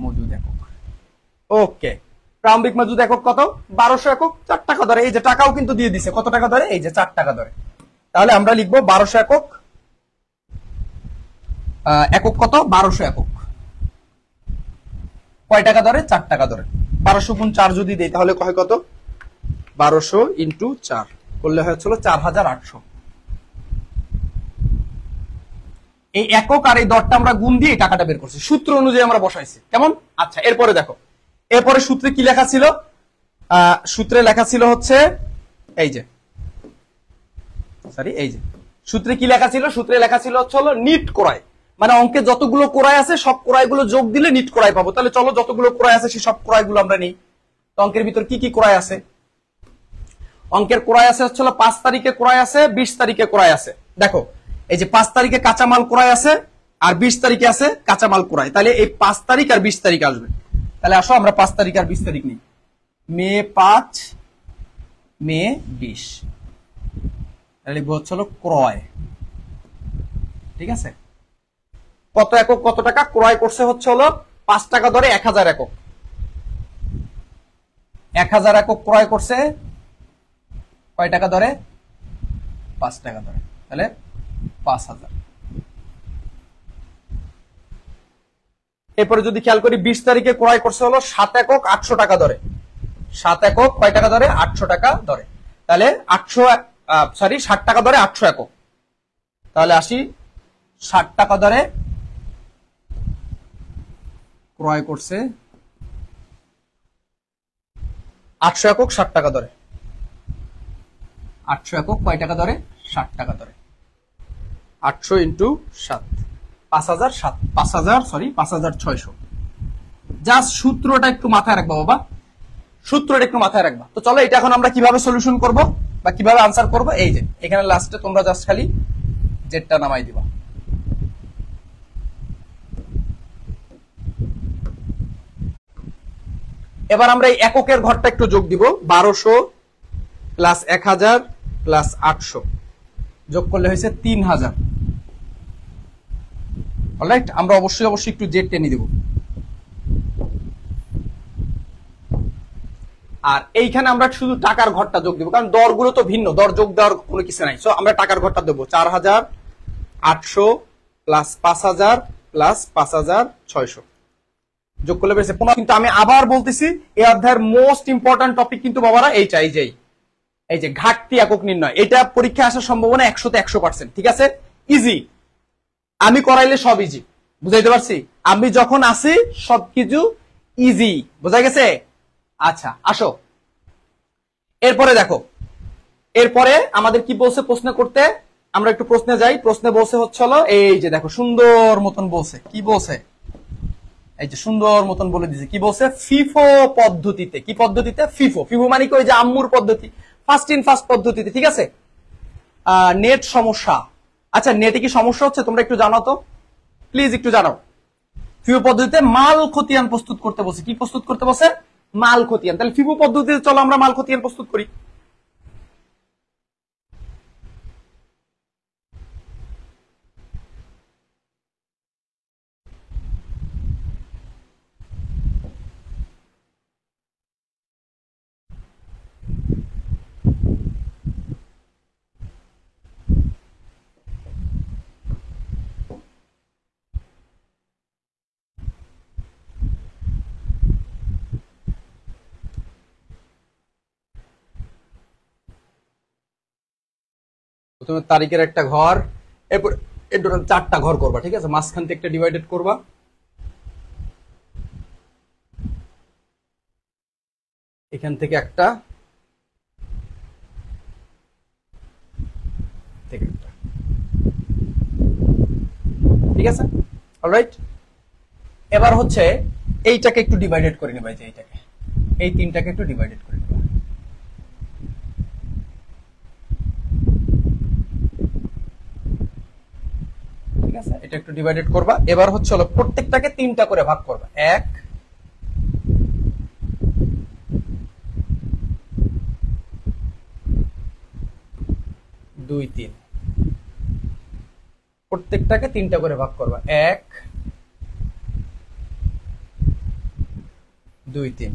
মজুদ একক। ওকে, প্রারম্ভিক মজুদ একক কত? 1200 একক, 4 টাকা ধরে। এই যে টাকাও কিন্তু দিয়ে দিছে, কত টাকা ধরে? এই যে 4 টাকা ধরে। তাহলে আমরা লিখবো 1200 একক। একক কত? 1200 একক। কয় টাকা ধরে? 4 টাকা ধরে। 1200 গুণ 4 যদি দেই তাহলে কয় কত? 1200 ইন্টু 4 করলে হয়েছিল 4800। এই একক আর এই দরটা আমরা গুণ দিয়ে টাকাটা বের করছি, সূত্র অনুযায়ী আমরা বসাইছি। কেমন? আচ্ছা, এরপরে দেখো, এরপরে সূত্রে কি লেখা ছিল? সূত্রে লেখা ছিল হচ্ছে এই যে, সরি, এই যে সূত্রে কি লেখা ছিল? সূত্রে লেখা ছিল হচ্ছে হলো নিট ক্রয়, মানে অঙ্কে যতগুলো ক্রয় আছে সব ক্রয়গুলো যোগ দিলে নিট ক্রয় পাবো। তাহলে চলো যতগুলো ক্রয় আছে সেই সব ক্রয়গুলো আমরা নিই। তো অঙ্কের ভিতর কি কি ক্রয় আছে? অঙ্কের ক্রয় আছে হচ্ছে 5 তারিখে ক্রয় আছে, 20 তারিখে ক্রয় আছে। দেখো, এই যে 5 তারিখে কাঁচামাল ক্রয় আছে আর 20 তারিখে আছে কাঁচামাল ক্রয়। তাহলে এই 5 তারিখ আর 20 তারিখ আসবে। তাহলে আসো আমরা 5 তারিখ আর 20 তারিখ নিই। মে 5, মে 20, তাহলে হচ্ছে হলো ক্রয়। ঠিক আছে, কত একক কত টাকা ক্রয় করছে? হচ্ছে হলো 5 টাকা ধরে 1000 একক। 1000 একক ক্রয় করছে কয় টাকা ধরে? 5 টাকা ধরে। তাহলে 5000। এরপরে যদি খেয়াল করি 20 তারিখে ক্রয় করছে হলো 7 একক 800 টাকা ধরে। 7 একক কয় টাকা ধরে? 800 টাকা ধরে। তাহলে 60 টাকা ধরে 800 একক। তাহলে আসি 60 টাকা ধরে ক্রয় করছে 800 একক 60 টাকা ধরে। 800 একক কয় টাকা ধরে? 60 টাকা ধরে। 800 ইন্টু 7, 5600। জাস্ট সূত্রটা একটু মাথায় রাখবা বাবা, সূত্রটা একটু মাথায় রাখবা। তো চলো এটা এখন আমরা কিভাবে সলিউশন করব বা কিভাবে আনসার করব? এই যে এখানে লাস্টে তোমরা জাস্ট খালি জেডটা নামাই দিবা। এবার আমরা এই এককের ঘরটা একটু যোগ দিব। 1200 প্লাস 1000 প্লাস 800 যোগ করলে হয়েছে 3000। অলরাইট, আমরা অবশ্যই একটু জেড টেনে দিব। আর এইখানে আমরা শুধু টাকার ঘরটা যোগ দিব, কারণ দরগুলো তো ভিন্ন, দর যোগ দেওয়ার কোনো কিছু নাই। সো আমরা টাকার ঘরটা দেবো 4800 প্লাস 5000 প্লাস 5600 যোগ করলে বেড়েছে 15। কিন্তু আমি আবার বলতেছি, এই অধ্যায়ের মোস্ট ইম্পর্টেন্ট টপিক কিন্তু বাবারা এইটা, এই যে ঘাটতি একক নির্ণয়। এটা পরীক্ষায় আসার সম্ভাবনা 100তে 100%। ঠিক আছে, ইজি। আমি করাইলে সব ইজি, বুঝাইতে পারছি? আমি যখন আসি সবকিছু ইজি, বোঝা গেছে? আচ্ছা, আসো এরপরে দেখো, এরপরে আমাদের কি বলছে প্রশ্ন করতে? আমরা একটু প্রশ্নে যাই। প্রশ্নে বলছে হচ্ছে হলো এই যে দেখো, সুন্দর মতন বলছে। কি বলছে? এই যে সুন্দর মতন বলে দিছে। কি বলছে? ফিফো পদ্ধতিতে। কি পদ্ধতিতে? ফিফো। ফিফো মানে কি? ওই যে আম্মুর পদ্ধতি, ফার্স্ট ইন ফার্স্ট পদ্ধতিতে। ঠিক আছে, নেট সমস্যা। আচ্ছা, নেটে কি সমস্যা হচ্ছে তোমরা একটু জানাও তো, প্লিজ একটু জানাও। ফিফো পদ্ধতিতে মাল খতিয়ান প্রস্তুত করতে বলছে। কি প্রস্তুত করতে বলছে? মাল খতিয়ান। তাহলে ফিফো পদ্ধতিতে চলো আমরা মাল খতিয়ান প্রস্তুত করি। প্রথমে তারিখের একটা ঘর, এরপর এর টোটাল 4টা ঘর করবা। ঠিক আছে, মাঝখান থেকে একটা ডিভাইডেড করবা, এখান থেকে একটা, থেকে ঠিক আছে, অলরাইট। এবার হচ্ছে এইটাকে একটু ডিভাইডেড করে নিবা, যে এইটাকে, এই তিনটাকে একটু ডিভাইডেড করে নিবা। ঠিক আছে, এটা একটু ডিভাইডেড করবা। এবার হচ্ছে হলো প্রত্যেকটাকে তিনটা করে ভাগ করবা, 1 2 3, প্রত্যেকটাকে তিনটা করে ভাগ করবা, 1 2 3,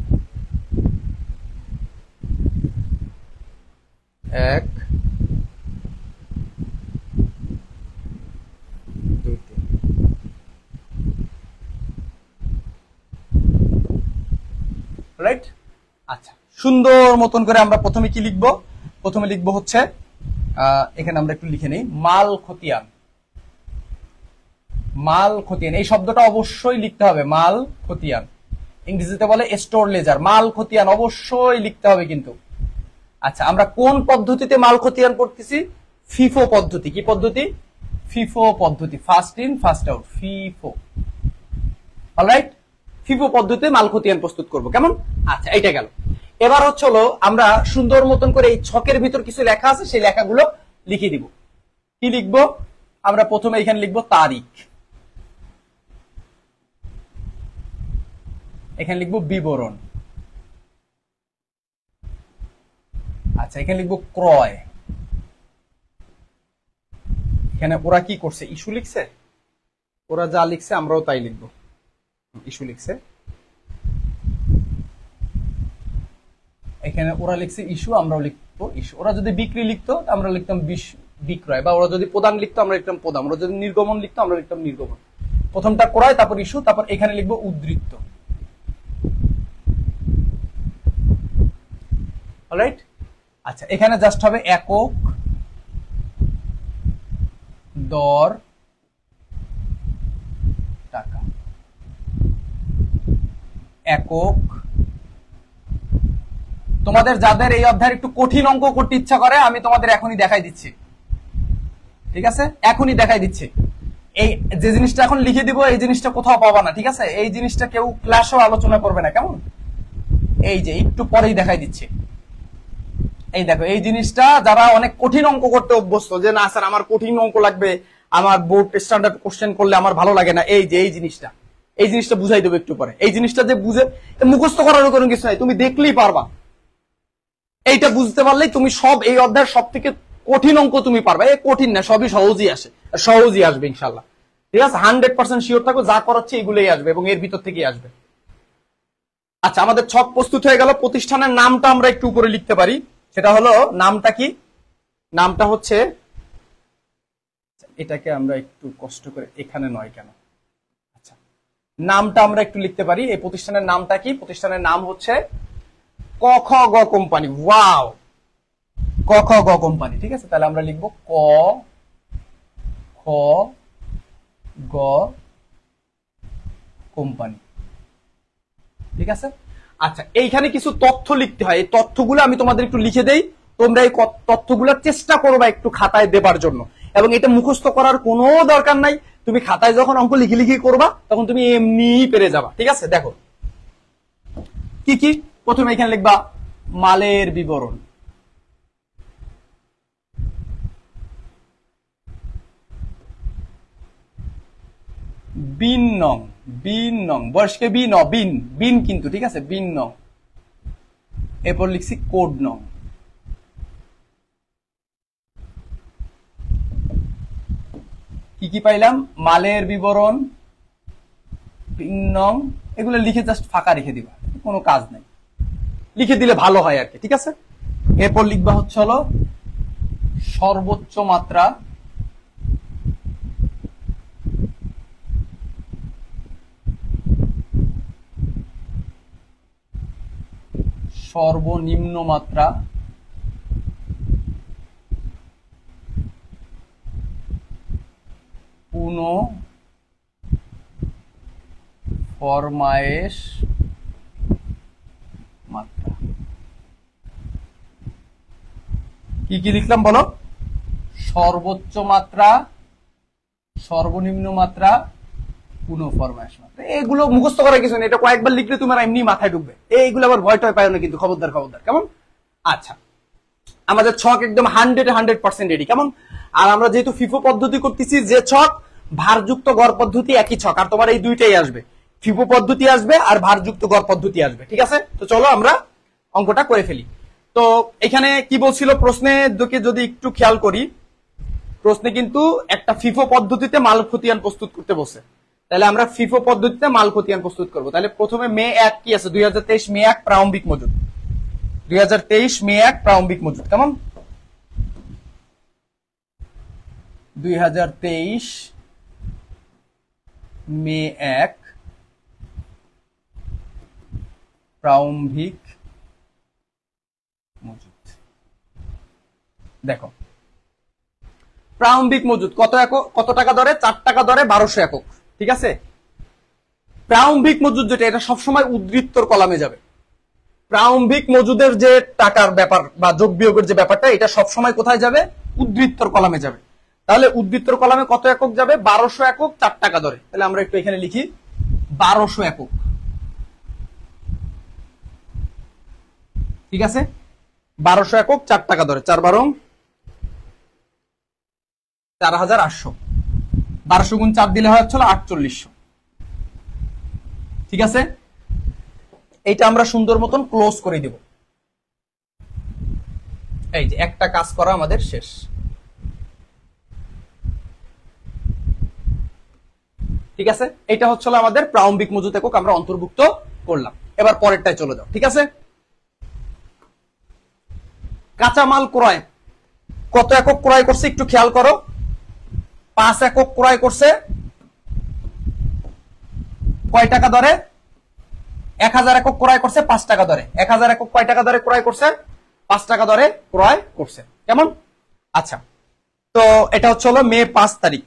1 2 3। রাইট, আচ্ছা, সুন্দর মতন করে আমরা প্রথমে কি লিখবো? প্রথমে লিখবো হচ্ছে এখানে আমরা একটু লিখে নেই, মাল খতিয়ান। মাল খতিয়ান, এই শব্দটা অবশ্যই লিখতে হবে, মাল খতিয়ান। ইংরেজিতে বলে স্টোর লেজার। মাল খতিয়ান অবশ্যই লিখতে হবে কিন্তু। আচ্ছা, আমরা কোন পদ্ধতিতে মাল খতিয়ান করতেছি? ফিফো পদ্ধতি। কি পদ্ধতি? ফিফো পদ্ধতি, first in first out, FIFO. Alright, FIFO পদ্ধতিতে মাল খতিয়ান প্রস্তুত করব, কেমন? আচ্ছা, এইটা গেল। এবার হচ্ছে হলো আমরা সুন্দর মতন করে এই ছকের ভিতর কিছু লেখা আছে, সেই লেখাগুলো লিখে দিব। কি লিখবো? আমরা প্রথমে এখানে লিখবো তারিখ, এখানে লিখবো বিবরণ, আচ্ছা এখানে লিখবো ক্রয়। এখানে ওরা কি করছে? ইস্যু লিখছে। ওরা যা লিখছে আমরাও তাই লিখবো, ইস্যু লিখছে। এখানে ওরা লিখছে ইস্যু, আমরাও লিখবো ইস্যু। ওরা যদি বিক্রি লিখতো আমরা লিখতাম বিক্রয়, বা ওরা যদি প্রদান লিখতো আমরা লিখতাম প্রদান, ওরা যদি নির্গমন লিখতো আমরা লিখতাম নির্গমন। প্রথমটা ক্রয়, তারপর ইস্যু, তারপর এখানে লিখবো উদ্ধৃত্ত। অলরাইট, আচ্ছা এখানে জাস্ট হবে একক দর টাকা, একক। তোমাদের যাদের এই অধ্যায়ের একটু কঠিন অঙ্ক করতে ইচ্ছা করে, আমি তোমাদের এখনই দেখাই দিচ্ছি, ঠিক আছে? এখনই দেখাই দিচ্ছি। এই যে জিনিসটা এখন লিখে দিব, এই জিনিসটা কোথাও পাবা না, ঠিক আছে? এই জিনিসটা কেউ ক্লাসেও আলোচনা করবে না, কেমন? এই যে একটু পরেই দেখাই দিচ্ছি। এই দেখো, এই জিনিসটা যারা অনেক কঠিন অঙ্ক করতে অভ্যস্ত, যে না স্যার আমার কঠিন অঙ্ক লাগবে, আমার বোর্ড স্ট্যান্ডার্ড কোশ্চেন করলে আমার ভালো লাগে না, এই যে এই জিনিসটা বুঝাই দেবো একটু পরে। এই জিনিসটা যে বুঝে, মুখস্থ করারও কোনো কিছু নাই, তুমি দেখলেই পারবা। এইটা বুঝতে পারলেই তুমি সব, এই অধ্যায়ের সব থেকে কঠিন অঙ্ক তুমি পারবা। এই কঠিন না, সবই সহজই আসে, সহজই আসবে ইনশাল্লাহ, ঠিক আছে? 100% শিওর থাকো, যা করাচ্ছে এগুলোই আসবে এবং এর ভিতর থেকেই আসবে। আচ্ছা, আমাদের ছক প্রস্তুত হয়ে গেল। প্রতিষ্ঠানের নামটা আমরা একটু উপরে লিখতে পারি, সেটা হলো, নামটা কি? নামটা হচ্ছে, এটাকে আমরা একটু কষ্ট করে, এখানে নয় কেন? আচ্ছা, নামটা আমরা একটু লিখতে পারি। এই প্রতিষ্ঠানের নামটা কি? প্রতিষ্ঠানের নাম হচ্ছে ক খ গ কোম্পানি। ওয়াও, ক খ গ কোম্পানি, ঠিক আছে? তাহলে আমরা লিখবো ক খ গ কোম্পানি, ঠিক আছে? আচ্ছা, এইখানে কিছু তথ্য লিখতে হয়, এই তথ্যগুলো আমি তোমাদের একটু লিখে দেই, তোমরা এই তথ্যগুলো চেষ্টা করবা একটু খাতায় দেবার জন্য। এবং এটা মুখস্থ করার কোনো দরকার নাই, তুমি খাতায় যখন অঙ্ক লিখি লিখি করবা তখন তুমি এমনিই পেরে যাবা, ঠিক আছে? দেখো কি কি। প্রথমে এখানে লিখবা মালের বিবরণ, বিন নং, বিন নং, বয়সকে বিন, বিন বিন কিন্তু, ঠিক আছে? বিন নং। এরপর লিখছি কোড নং, কি কি পাইলাম? মালের বিবরণ, বিন নং, এগুলো লিখে জাস্ট ফাঁকা রেখে দিবা, কোনো কাজ নাই, লিখে দিলে ভালো হয় আর কি, ঠিক আছে? এরপর লিখবা হচ্ছে হলো সর্বোচ্চ মাত্রা, সর্বনিম্ন মাত্রা, পুনঃ ফরমায়েশ মাত্রা। কি কি লিখলাম বলো? সর্বোচ্চ মাত্রা, সর্বনিম্ন মাত্রা পুনঃফরমায়েশ মাত্রা। এগুলো মুখস্থ করার কিছু নেই, এটা কয়েকবার লিখলে তোমার এমনি মাথায় ঢুকবে। এইগুলো আবার ভয় টয় পায় না কিন্তু, খবরদার খবরদার, কেমন? আচ্ছা, আমাদের ছক একদম 100% রেডি, কেমন? আর আমরা যেহেতু ফিফো পদ্ধতি করতেছি, যে ছক ভারযুক্ত গড় পদ্ধতি একই ছক, আর তোমার এই দুইটাই আসবে, ফিফো পদ্ধতি আসবে আর ভারযুক্ত গড় পদ্ধতি আসবে, ঠিক আছে? তো চলো আমরা অঙ্কটা করে ফেলি। তো এখানে কি বলছিল প্রশ্নে, যদি একটু খেয়াল করি, প্রশ্নে কিন্তু একটা ফিফো পদ্ধতিতে মাল খতিয়ান প্রস্তুত করতে বলছে। তাহলে আমরা ফিফো পদ্ধতিতে মাল খতিয়ান প্রস্তুত করব। তাহলে প্রথমে মে 1 কি আছে? 2023 মে 1 প্রারম্ভিক মজুদ, 2023 মে 1 প্রারম্ভিক মজুদ, কেমন? 2023 মে 1 প্রারম্ভিক মজুদ। দেখো প্রারম্ভিক মজুদ কত একক, কত টাকা দরে? 4 টাকা দরে 1200 একক, ঠিক আছে? প্রারম্ভিক মজুদ যেটা, এটা সবসময় উদ্ধৃত্তর কলামে যাবে। প্রারম্ভিক মজুদের যে টাকার ব্যাপার বা যোগ বিয়োগের যে ব্যাপারটা, এটা সবসময় কোথায় যাবে? উদ্ধৃত্তর কলামে যাবে। তাহলে উদ্ধৃত্তর কলামে কত একক যাবে? 1200 একক 4 টাকা দরে। তাহলে আমরা একটু এখানে লিখি 1200 একক, ঠিক আছে? 1200 একক 4 টাকা দরে, 4 12 4800, 1200 গুণ 4 দিলে হয় 4800, ঠিক আছে? এইটা আমরা সুন্দর মতন ক্লোজ করে দেব। এই যে একটা কাজ করা আমাদের শেষ। ঠিক আছে, এটা হচ্ছিল আমাদের প্রারম্ভিক মজুদ একক, আমরা অন্তর্ভুক্ত করলাম। এবার পরেরটায় চলে যাও, ঠিক আছে? কাঁচামাল ক্রয় কত একক ক্রয় করছে একটু খেয়াল করো। 5 একক ক্রয় করছে কয় টাকা দরে? 1000 একক ক্রয় করছে 5 টাকা দরে। 1000 একক কয় টাকা দরে ক্রয় করছে? 5 টাকা দরে ক্রয় করছে, কেমন? আচ্ছা, তো এটা হচ্ছে হলো মে 5 তারিখ।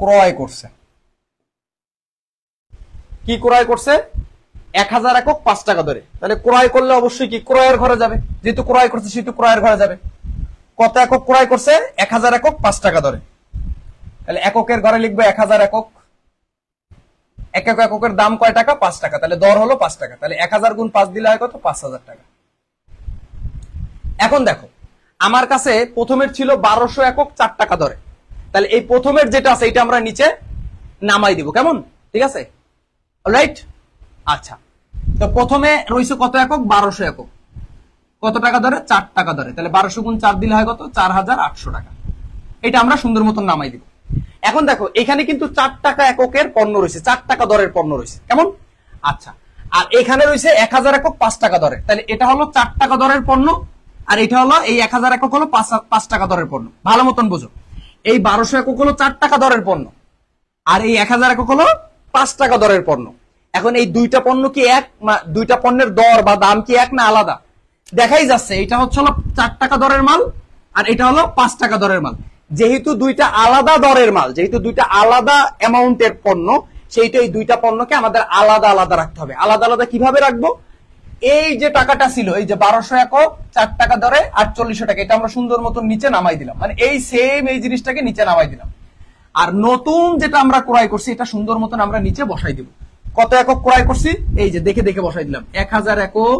ক্রয় করছে, কি ক্রয় করছে? 1000 একক 5 টাকা দরে। তাহলে ক্রয় করলে অবশ্যই কি ক্রয়ের ঘরে যাবে, যেহেতু ক্রয় করছে সেহেতু ক্রয়ের ঘরে যাবে। কত একক ক্রয় করছে? 1000 একক 5 টাকা দরে। তাহলে এককের ঘরে লিখবো 1000 একক। এক এককের দাম কয় টাকা? 5 টাকা। তাহলে দর হলো 5 টাকা। তাহলে 1000 গুণ 5 দিলে হয় কত? 5000 টাকা। এখন দেখো আমার কাছে প্রথমের ছিল 1200 একক 4 টাকা দরে। তাহলে এই প্রথমের যেটা আছে এটা আমরা নিচে নামাই দিব, কেমন? ঠিক আছে, অলরাইট। আচ্ছা, তো প্রথমে রয়েছে কত একক? 1200 একক। কত টাকা দরে? 4 টাকা দরে। তাহলে 1200 গুণ 4 দিলে হয় কত? 4800 টাকা। এটা আমরা সুন্দর মতন নামাই দিব। এখন দেখো এখানে কিন্তু 4 টাকা এককের পণ্য রয়েছে, 4 টাকা দরের পণ্য রয়েছে, কেমন? আচ্ছা, আর এখানে রয়েছে 1000 একক 5 টাকা দরে। তাহলে এটা হলো 4 টাকা দরের পণ্য, আর এটা হলো এই 1000 একক হলো 5 টাকা দরের পণ্য। ভালো মতন বোঝো, এই 1200 একক হলো 4 টাকা দরের পণ্য, আর এই 1000 একক হলো 5 টাকা দরের পণ্য। এখন এই দুইটা পণ্য কি এক? দুইটা পণ্যের দর বা দাম কি এক না আলাদা? দেখাই যাচ্ছে এটা হচ্ছে হলো 4 টাকা দরের মাল, আর এটা হলো 5 টাকা দরের মাল। যেহেতু দুইটা আলাদা দরের মাল, যেহেতু দুইটা আলাদা অ্যামাউন্টের পণ্য, সেইটা এই দুইটা পণ্যকে আমাদের আলাদা আলাদা রাখতে হবে। আলাদা আলাদা কিভাবে রাখবো? এই যে টাকাটা ছিল, এই যে 1200 একক 4 টাকা দরে 4800 টাকা, এটা আমরা সুন্দর মতন নিচে নামাই দিলাম। মানে এই সেম এই জিনিসটাকে নিচে নামাই দিলাম। আর নতুন যেটা আমরা ক্রয় করছি এটা সুন্দর মতন আমরা নিচে বসাই দিব। কত একক ক্রয় করছি? এই যে দেখে দেখে বসাই দিলাম। 1000 একক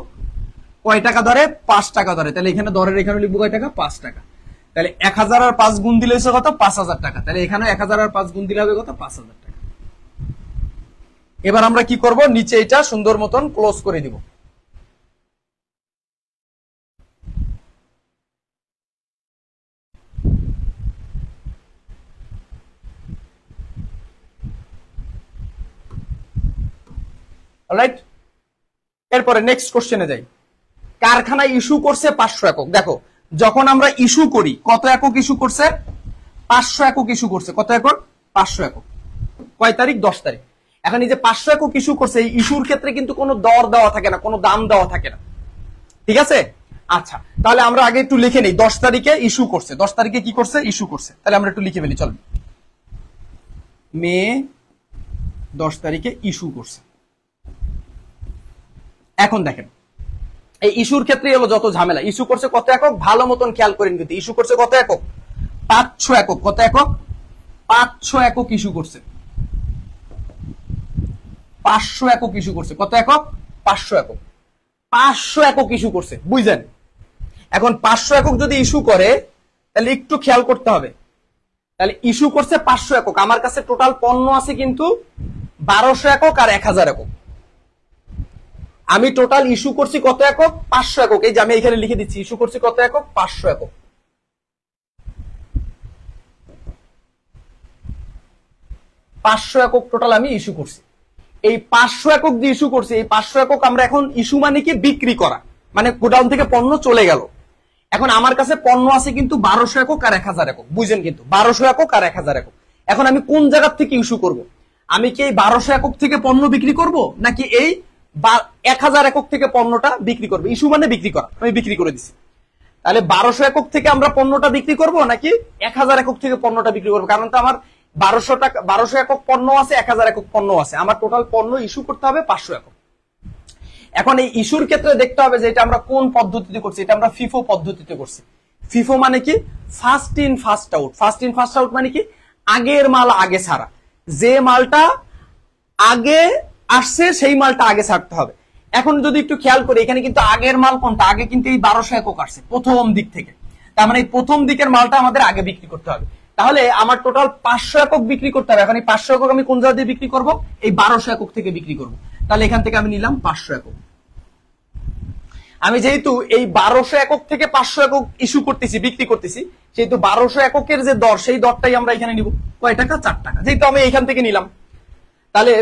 কয় টাকা দরে? 5 টাকা দরে। তাহলে এখানে দরের এখানে লিখবো কয় টাকা? 5 টাকা। তাহলে 1000 আর 5 গুণ দিলে হচ্ছে কত? 5000 টাকা। তাহলে এখানে 1000 আর 5 গুণ দিলে হবে কত? 5000 টাকা। এবার আমরা কি করব? নিচে এটা সুন্দর মতন ক্লোজ করে দিব। অলরাইট, এরপরে নেক্সট কোশ্চেনে যাই। কারখানা ইস্যু করছে 500 একক। দেখো যখন আমরা ইস্যু করি, কত একক ইস্যু করছে? 500 একক ইস্যু করছে। কত একক? 500 একক। কয় তারিখ? 10 তারিখ। এখন এই যে 500 একক ইস্যু করছে, এই ইস্যুর ক্ষেত্রে কিন্তু কোনো দর দেওয়া থাকে না, কোনো দাম দেওয়া থাকে না, ঠিক আছে? আচ্ছা, তাহলে আমরা আগে একটু লিখে নেই। 10 তারিখে ইস্যু করছে, 10 তারিখে কি করছে? ইস্যু করছে। তাহলে আমরা একটু লিখে ফেলি, চল। মে 10 তারিখে ইস্যু করছে। এখন দেখেন এই ইস্যুর ক্ষেত্রে হলো যত ঝামেলা, ইস্যু করছে কত একক ভালো মতন খেয়াল করেন, কিন্তু ইস্যু করছে কত একক 500 একক। কত একক 500 একক ইস্যু করছে, 500 একক ইস্যু করছে। কত একক 500 একক, 500 একক ইস্যু করছে, বুঝলেন? এখন 500 একক যদি ইস্যু করে তাহলে একটু খেয়াল করতে হবে, তাহলে ইস্যু করছে 500 একক, আমার কাছে টোটাল পণ্য আছে কিন্তু 1200 একক আর 1000 একক। আমি টোটাল ইস্যু করছি কত একক 500 একক, এই যে আমি এখানে লিখে দিচ্ছি ইস্যু করছি কত একক 500 একক। 500 একক টোটাল আমি ইস্যু করছি। এই 500 একক যে ইস্যু করছি, এই 500 একক আমরা এখন ইস্যু মানে কি বিক্রি করা, মানে গোডাউন থেকে পণ্য চলে গেল। এখন আমার কাছে পণ্য আছে কিন্তু 1200 একক আর 1000 একক, বুঝেন? কিন্তু 1200 একক আর 1000 একক। এখন আমি কোন জায়গা থেকে ইস্যু করব? আমি কি এই 1200 একক থেকে পণ্য বিক্রি করব, নাকি এই 1000 একক থেকে পণ্যটা বিক্রি করবো? ইস্যু মানে বিক্রি করা, আমি বিক্রি করে দিচ্ছি। তাহলে 1200 একক থেকে আমরা পণ্যটা বিক্রি করব নাকি 1000 একক থেকে পণ্যটা বিক্রি করবো? কারণ তো আমার 1200 একক পণ্য আছে, 1000 একক পণ্য আছে, আমার টোটাল পণ্য ইস্যু করতে হবে 500 একক। এখন এই ইস্যুর ক্ষেত্রে দেখতে হবে যে এটা আমরা কোন পদ্ধতিতে করছি, এটা আমরা ফিফো পদ্ধতিতে করছি। ফিফো মানে কি first in first out. First in first out মানে কি আগের মাল আগে ছাড়া, যে মালটা আগে আসছে সেই মালটা আগে ছাড়তে হবে। এখন যদি একটু খেয়াল করি এখানে কিন্তু আগের মাল কোনটা, আগে কিন্তু এই 1200 একক আসছে প্রথম দিক থেকে, তার মানে এই প্রথম দিকের মালটা আমাদের আগে বিক্রি করতে হবে। তাহলে আমার টোটাল 500 একক বিক্রি করতে হবে। এখন এই 500 একক আমি কোন জায়গা দিয়ে বিক্রি করব? এই 1200 একক থেকে বিক্রি করব। তাহলে এখান থেকে আমি নিলাম 500 একক। আমি যেহেতু এই 1200 একক থেকে 500 একক ইস্যু করতেছি, বিক্রি করতেছি, সেহেতু 1200 এককের যে দর সেই দরটাই আমরা এখানে নিব। কয় টাকা? 4 টাকা। যেহেতু আমি এইখান থেকে নিলাম, তাহলে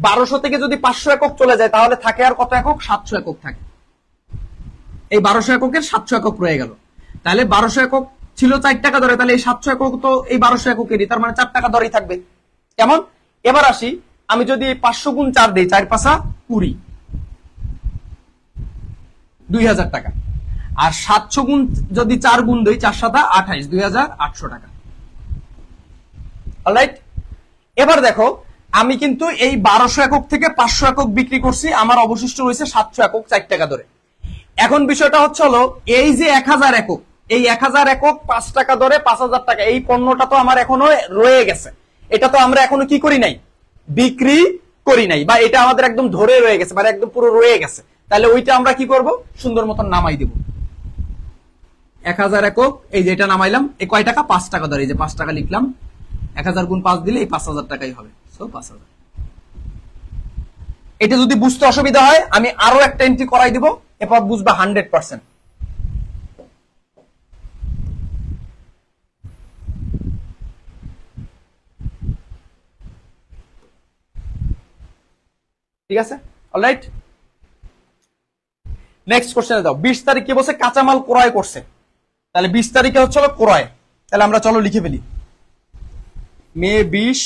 1200 থেকে যদি 500 একক চলে যায় তাহলে থাকে আর কত একক? 700 একক থাকে। এই 1200 এককের 700 একক রয়ে গেল। তাহলে 1200 একক ছিল 4 টাকা দরে, তাহলে এই 700 একক তো এই 1200 এককেরই, তার মানে 4 টাকা দরেই থাকবে। কেমন? এবার আসি, আমি যদি 500 গুণ 4 দিই, 4 পাঁচা 20, 2000 টাকা। আর 700 গুণ যদি 4 গুণ দিই, 4 সাতা 28, 2800 টাকা। অলরাইট, এবার দেখো আমি কিন্তু এই 1200 একক থেকে 500 একক বিক্রি করছি, আমার অবশিষ্ট রয়েছে 700 একক 4 টাকা দরে। এখন বিষয়টা হচ্ছে হলো এই যে 1000 একক, এই 1000 একক 5 টাকা দরে 5000 টাকা, এই পণ্যটা তো আমার এখনো রয়ে গেছে, এটা তো আমরা এখনো কি করি নাই? বিক্রি করি নাই, বা এটা আমাদের একদম ধরে রয়ে গেছে, মানে একদম পুরো রয়ে গেছে। তাহলে ওইটা আমরা কি করব? সুন্দর মতন নামাই দেব। 1000 একক এই যে এটা নামাইলাম, এই কয় টাকা? 5 টাকা দরে, এই যে 5 টাকা লিখলাম, 1000 গুণ 5 দিলে এই 5000 টাকাই হবে। সো 5000। এটা যদি বুঝতে অসুবিধা হয় আমি আরো একটা এন্ট্রি করাই দিব, এরপর বুঝবা 100%। ঠিক আছে? অলরাইট, নেক্সট কোশ্চেনে দাও। 20 তারিখ কি বলছে? কাঁচামাল ক্রয় করছে। তাহলে 20 তারিখে হচ্ছে ক্রয়, তাহলে আমরা চলো লিখে ফেলি। মে 20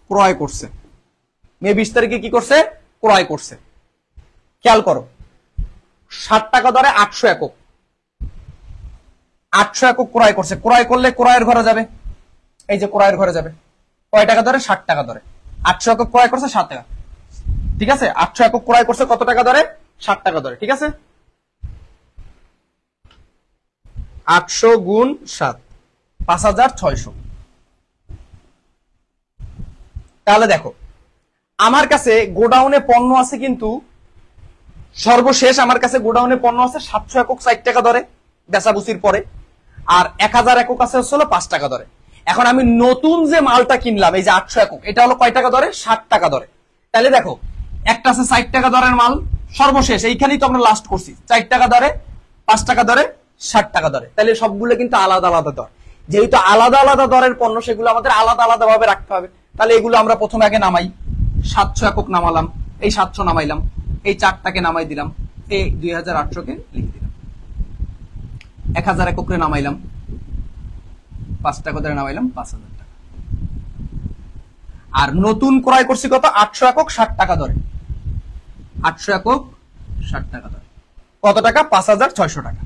ক্রয় করছে। মে 20 তারিখে কি করছে? ক্রয় করছে। খেয়াল করো, 60 টাকা দরে 800 একক, 800 একক ক্রয় করছে। ক্রয় করলে ক্রয়ের ঘরে যাবে, এই যে ক্রয়ের ঘরে যাবে, কয় টাকা দরে? 60 টাকা দরে। 800 একক ক্রয় করছে 7 টাকা, ঠিক আছে? 800 একক ক্রয় করছে কত টাকা দরে? 60 টাকা দরে, ঠিক আছে? 800 গুণ 7, 5600। তাহলে দেখো আমার কাছে গোডাউনে পণ্য আছে কিন্তু সর্বশেষ আমার কাছে গোডাউনে পণ্য আছে 700 একক 4 টাকা দরে বেচাবুচির পরে, আর 1000 একক আছে হলো 5 টাকা দরে। এখন আমি নতুন যে মালটা কিনলাম এই যে 800 একক, এটা হলো কয় টাকা দরে? 60 টাকা দরে। তাহলে দেখো একটা আছে 4 টাকা দরের মাল, সর্বশেষ এইখানেই তো আমরা লাস্ট করছি, 4 টাকা দরে, 5 টাকা দরে, 60 টাকা দরে। তাহলে সবগুলো কিন্তু আলাদা আলাদা দর, যেহেতু আলাদা আলাদা দরের পণ্য সেগুলো আমাদের আলাদা আলাদা ভাবে রাখতে হবে। তাহলে এগুলো আমরা প্রথমে আগে নামাই, 700 একক নামালাম, এই 700 নামাইলাম, এই 4টাকে নামাই দিলাম, এই 2800 কে লিখে দিলাম, 1000 একক রে নামাইলাম, 5 টাকা ধরে নামাইলাম 5000 টাকা। আর নতুন ক্রয় করছি কত? 800 একক 60 টাকা ধরে, 800 একক 60 টাকা ধরে, কত টাকা? 5600 টাকা।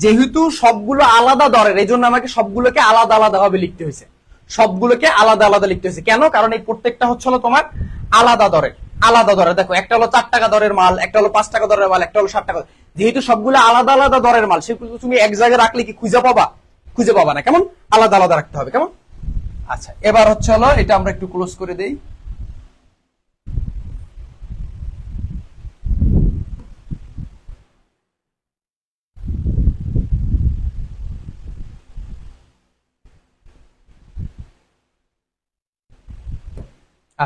যেহেতু সবগুলো আলাদা দরের, এই জন্য আমাকে সবগুলোকে আলাদা আলাদা ভাবে লিখতে হয়েছে। সবগুলোকে আলাদা আলাদা লিখতে হয়েছে। কেন? কারণ এই প্রত্যেকটা হচ্ছে হলো তোমার আলাদা দরের। আলাদা দরে দেখো, একটা হলো 4 টাকা দরের মাল, একটা হলো 5 টাকা দরের মাল, একটা হলো 60 টাকা। যেহেতু সবগুলো আলাদা আলাদা দরের মাল, সেগুলো তুমি এক জায়গায় রাখলে কি খুঁজে পাবা? খুঁজে পাবা না। কেমন? আলাদা আলাদা রাখতে হবে। কেমন? আচ্ছা, এবার হচ্ছে হলো এটা আমরা একটু ক্লোজ করে দেই।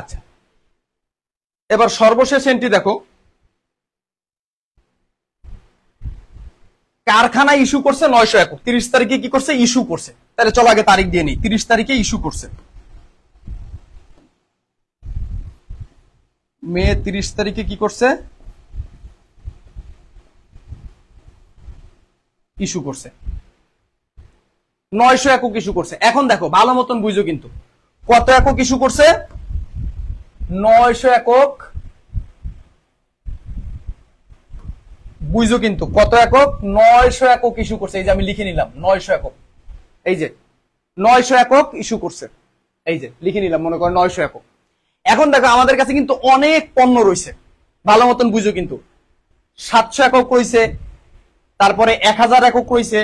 আচ্ছা, এবার সর্বশেষ এন্ট্রি দেখো, কারখানা ইস্যু করছে 900 একক, 30 তারিখে কি করছে? ইস্যু করছে। তাহলে চলো আগে তারিখ দিয়ে নিই। 30 তারিখে ইস্যু করছে, মে 30 তারিখে কি করছে? ইস্যু করছে 900 একক ইস্যু করছে। এখন দেখো ভালো মতন বুঝো, কিন্তু কত একক ইস্যু করছে? 900 একক। বুঝো কিন্তু কত একক? 900 একক ইস্যু করছে। এই যে আমি লিখে নিলাম 900 একক, এই যে 900 একক ইস্যু করছে, এই যে লিখে নিলাম, মনে করো 900 একক। এখন দেখো আমাদের কাছে কিন্তু অনেক পণ্য রয়েছে, ভালো মতন বুঝো, কিন্তু 700 একক রয়েছে, তারপরে 1000 একক রয়েছে,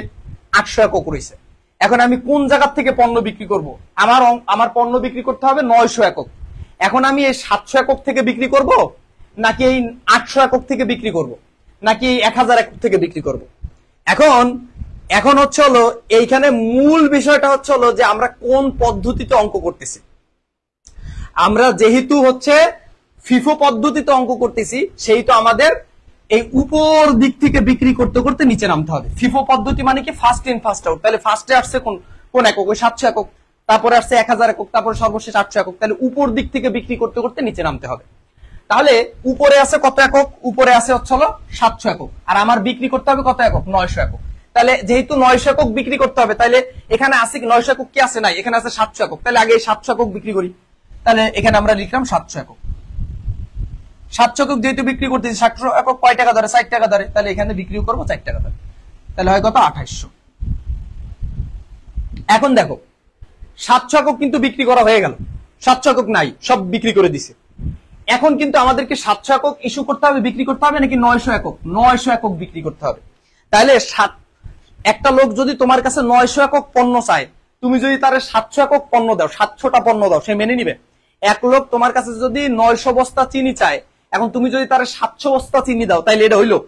800 একক রয়েছে। এখন আমি কোন জায়গা থেকে পণ্য বিক্রি করব? আমার পণ্য বিক্রি করতে হবে 900 একক। এখন আমি এই 700 একক থেকে বিক্রি করব, নাকি এই 800 একক থেকে বিক্রি করব, নাকি এই 1000 একক থেকে বিক্রি করব? এখন এখন হচ্ছে হলো এইখানে মূল বিষয়টা হচ্ছে হলো যে আমরা কোন পদ্ধতিতে অঙ্ক করতেছি। আমরা যেহেতু হচ্ছে ফিফো পদ্ধতিতে অঙ্ক করতেছি, সেই তো আমাদের এই উপর দিক থেকে বিক্রি করতে করতে নিচে নামতে হবে। ফিফো পদ্ধতি মানে কি? First in first out. তাহলে ফার্স্টে আসছে কোন একক? ওই 700 একক, তারপরে আসছে 1000 একক, তারপরে সর্বশেষ 800 একক। তাহলে উপর দিক থেকে বিক্রি করতে করতে নিচে নামতে হবে। তাহলে উপরে আছে কত একক? উপরে আছে হচ্ছে হলো 700 একক, আর আমার বিক্রি করতে হবে কত একক? 900 একক। তাহলে যেহেতু 900 একক বিক্রি করতে হবে, তাহলে এখানে আছে কি 900 একক? কি আছে? নাই, এখানে আছে 700 একক। তাহলে আগে 700 একক বিক্রি করি। তাহলে এখানে আমরা লিখলাম 700 একক। 700 একক যেহেতু বিক্রি করতেছি, 700 একক কয় টাকা ধরে? 60 টাকা ধরে। তাহলে এখানে বিক্রি করবো 4 টাকা ধরে। তাহলে হয় কত? 2800। এখন দেখো 700 একক কিন্তু বিক্রি করা হয়ে গেল, 700 একক নাই, সব বিক্রি করে দিছে। এখন কিন্তু আমাদেরকে 700 একক ইস্যু করতে হবে, বিক্রি করতে হবে, নাকি 900 একক? 900 একক বিক্রি করতে হবে। তাহলে একটা লোক যদি তোমার কাছে 900 একক পণ্য চায়, তুমি যদি তার 700 একক পণ্য দাও, 700টা পণ্য দাও, সে মেনে নিবে? এক লোক তোমার কাছে যদি 900 বস্তা চিনি চায়, এখন তুমি যদি তার 700 বস্তা চিনি দাও, তাইলে এটা হইলো?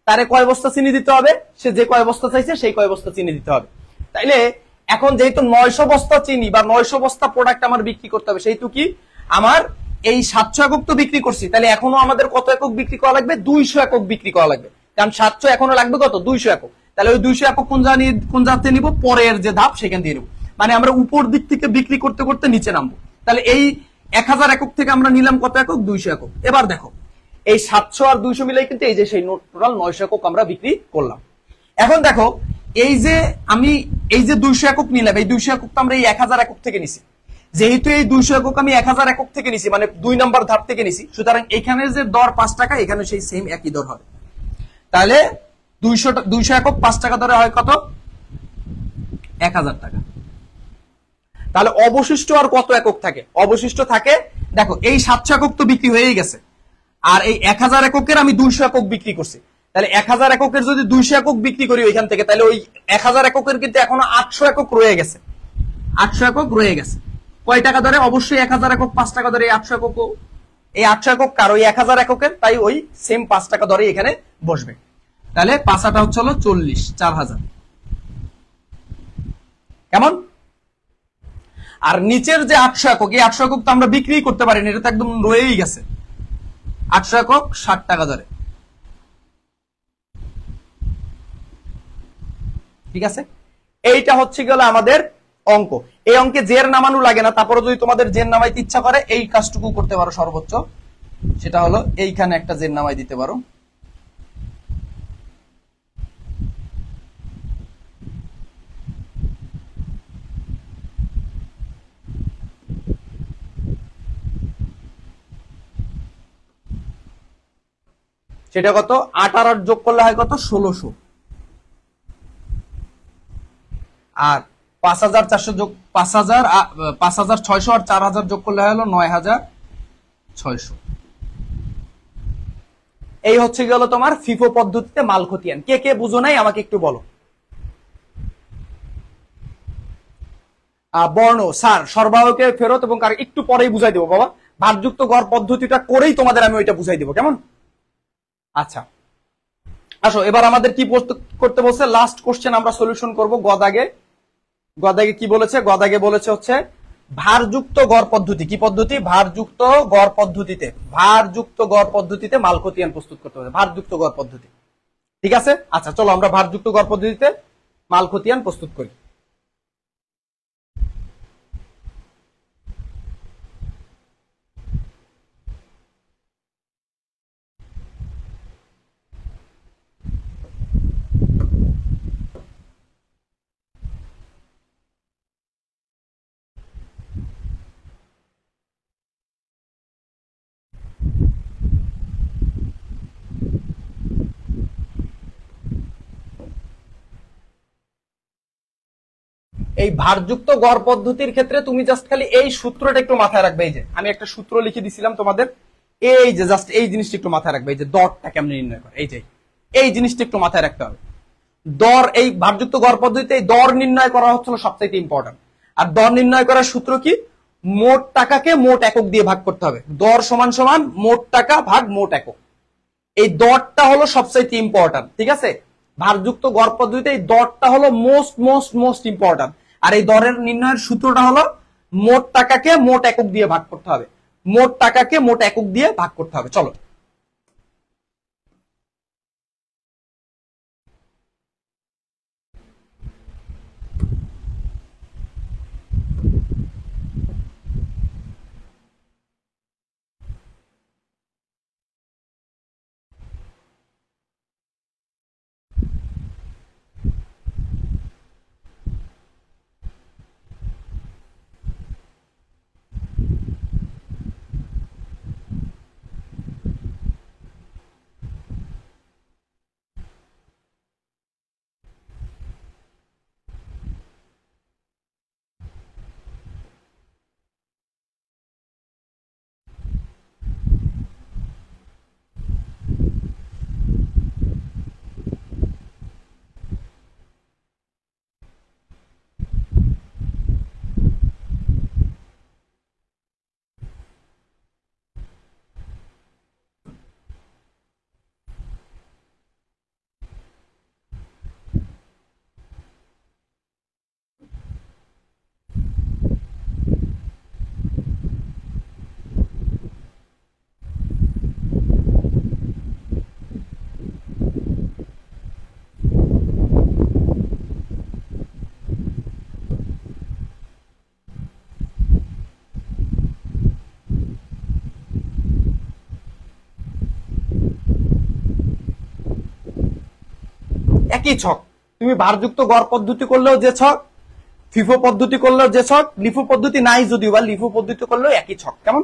তারে কয় বস্তা চিনি দিতে হবে? সে যে কয় বস্তা চাইছে সেই কয় বস্তা চিনি দিতে হবে। তাইলে এখন যেহেতু 900 বস্তা চিনি বা 900 বস্তা প্রোডাক্ট আমার বিক্রি করতে হবে, সেহেতু কি আমার এই 700 একক তো বিক্রি করছি, তাহলে এখনো আমাদের কত একক বিক্রি করা লাগবে? 200 একক বিক্রি করা লাগবে। কারণ 700 এখনো লাগবে কত? 200 একক। তাহলে ওই 200 একক কোন জাতে নিব? পরের যে ধাপ সেখান দিয়ে নেব। মানে আমরা উপর দিক থেকে বিক্রি করতে করতে নিচে নামবো। তাহলে এই 1000 একক থেকে আমরা নিলাম কত একক? 200 একক। এবার দেখো এই 700 আর 200 মিলাই কিন্তু এই যে সেই টোটাল 900 একক আমরা বিক্রি করলাম। এখন দেখো এই যে আমি এই যে 200 একক নিলাম, এই 200 একক তো আমরা এই 1000 একক থেকে নিছি। যেহেতু এই 200 একক আমি 1000 একক থেকে নিছি, মানে 2 নম্বর ধাপ থেকে নিছি, সুতরাং এখানে যে দর 5 টাকা, এখানে সেই সেম একই দর হবে। তাহলে 200 একক 5 টাকা দরে হয় কত? 1000 টাকা। তাহলে অবশিষ্ট আর কত একক থাকে? অবশিষ্ট থাকে দেখো এই 700 একক তো বিক্রি হয়েই গেছে, আর এই 1000 এককের আমি 200 একক বিক্রি করছি। তাহলে 1000 এককের যদি 200 একক বিক্রি করি ওইখান থেকে, তাহলে ওই 1000 এককের কিন্তু এখনো 800 একক রয়ে গেছে। 800 একক রয়ে গেছে কয় টাকা ধরে? অবশ্যই 1000 একক 5 টাকা ধরে। 800 একক, এই 800 একক কার? ওই 1000 এককের। তাই ওই সেম 5 টাকা ধরে এখানে বসবে। তাহলে পাঁচাটা হচ্ছে হলো 40, 4000। কেমন? আর নিচের যে 800 একক, এই 800 একক তো আমরা বিক্রি করতে পারিনি, এটা তো একদম রয়েই গেছে। 800 একক 60 টাকা ধরে। ঠিক আছে, এইটা হচ্ছে গেল আমাদের অঙ্ক। এই অঙ্কে জের নামানো লাগে না, তারপরে যদি তোমাদের জের নামাইতে ইচ্ছা করে এই কাজটুকু করতে পারো সর্বোচ্চ, সেটা হলো এইখানে একটা জের নামাই দিতে পারো। সেটা কত? 8 আর 8 যোগ করলে হয় কত? 1600। আর 5,400 যোগ 5,000 5,600 আর 4,000 যোগ করলে হলো 9,600। এই হচ্ছে গেল তোমার ফিফো পদ্ধতিতে মাল খতিয়ান। কে কে বুঝো নাই আমাকে একটু বলো। বর্ণ স্যার সরবরাহকে ফেরত এবং একটু পরেই বুঝাই দেবো বাবা, ভারযুক্ত গড় পদ্ধতিটা করেই তোমাদের আমি ওইটা বুঝাই দেবো, কেমন? আচ্ছা আসো, এবার আমাদের কি করতে বলছে, লাস্ট কোশ্চেন আমরা সলিউশন করব। গদাগে গদাগে কি বলেছে? গদাগে বলেছে হচ্ছে ভারযুক্ত গড় পদ্ধতি। কি পদ্ধতি? ভারযুক্ত গড় পদ্ধতিতে, ভারযুক্ত গড় পদ্ধতিতে মাল খতিয়ান প্রস্তুত করতে হবে, ভারযুক্ত গড় পদ্ধতি। ঠিক আছে, আচ্ছা চলো আমরা ভারযুক্ত গড় পদ্ধতিতে মাল খতিয়ান প্রস্তুত করি। এই ভারযুক্ত গড় পদ্ধতির ক্ষেত্রে তুমি জাস্ট খালি এই সূত্রটা একটু মাথায় রাখবে। এই যে আমি একটা সূত্র লিখে দিছিলাম তোমাদের, এই যে জাস্ট এই জিনিসটা একটু মাথায় রাখবে, এই যে দরটা কেমনে নির্ণয় করে, এই যে এই জিনিসটা একটু মাথায় রাখতে হবে। দর, এই ভারযুক্ত গড় পদ্ধতিতে এই দর নির্ণয় করা হচ্ছিল সবচেয়ে ইম্পর্টেন্ট। আর দর নির্ণয় করার সূত্র কি? মোট টাকাকে মোট একক দিয়ে ভাগ করতে হবে। দর সমান সমান মোট টাকা ভাগ মোট একক। এই দরটা হলো সবচেয়ে ইম্পর্টেন্ট, ঠিক আছে? ভারযুক্ত গড় পদ্ধতিতে এই দরটা হলো মোস্ট মোস্ট মোস্ট ইম্পর্টেন্ট। আর এই দরের নির্ণয়ের সূত্রটা হলো মোট টাকাকে মোট একক দিয়ে ভাগ করতে হবে, মোট টাকাকে মোট একক দিয়ে ভাগ করতে হবে। চলো একই ছক, তুমি ভারযুক্ত গড় পদ্ধতি করলেও যে ছক, ফিফো পদ্ধতি করলেও যে ছক, লিফো পদ্ধতি নাই যদিও বা লিফো পদ্ধতি করলেও একই ছক, কেমন?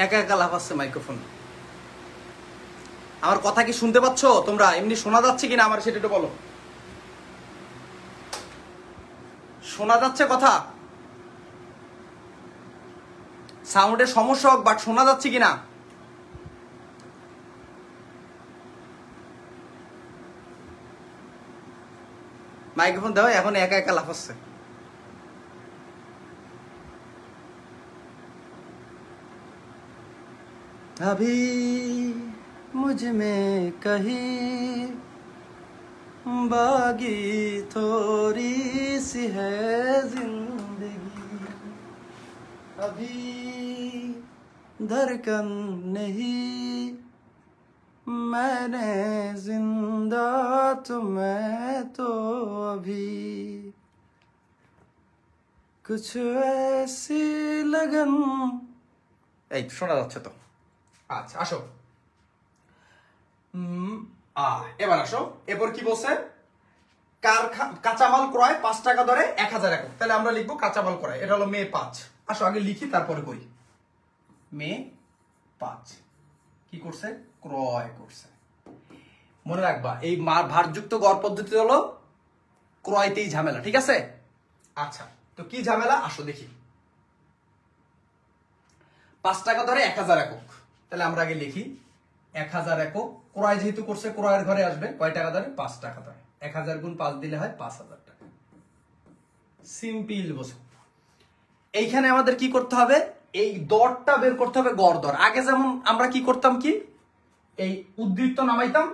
একা একা লাফাচ্ছে মাইক্রোফোন। আমার কথা কি শুনতে পাচ্ছ তোমরা? এমনি শোনা যাচ্ছে কিনা আমার সেটা একটু বলো। শোনা যাচ্ছে কথা? সাউন্ডের সমস্যা হোক, বাট শোনা যাচ্ছে কিনা? মাইক্রোফোন দাও, এখন একা একা লাফাচ্ছে। अभी मुझ में कहीं बागी थोड़ी सी है जिंदगी, अभी धड़कन नहीं मैंने जिंदा तो मैं तो अभी कुछ ऐसी लगन। এই শোনা যাচ্ছে তো? আচ্ছা আসো, এবার আসো। এরপর কি বলছে? কাঁচামাল ক্রয় 5 টাকা দরে 1000 একক। তাহলে আমরা লিখবো কাঁচামাল ক্রয়, এটা হলো মে 5। আসো আগে লিখি তারপরে করি। মে 5 কি করছে? ক্রয় করছে। মনে রাখবা এই ভারযুক্ত গড় পদ্ধতি হলো ক্রয়তেই ঝামেলা, ঠিক আছে? আচ্ছা তো কি ঝামেলা আসো দেখি। 5 টাকা দরে 1000 একক, তাহলে আমরা আগে লিখি 1000 একক। ক্রয় যেহেতু করছে ক্রয়ের ঘরে আসবে কয় টাকা দরে? 5 টাকা দরে। 1000 গুণ 5 দিলে হয় 5000 টাকা। সিম্পল বোঝো। এইখানে আমাদের কি করতে হবে? এই দরটা বের করতে হবে, গড় দর। আগে যেমন আমরা কি করতাম, কি এই উদ্ধৃত্ত নামাইতাম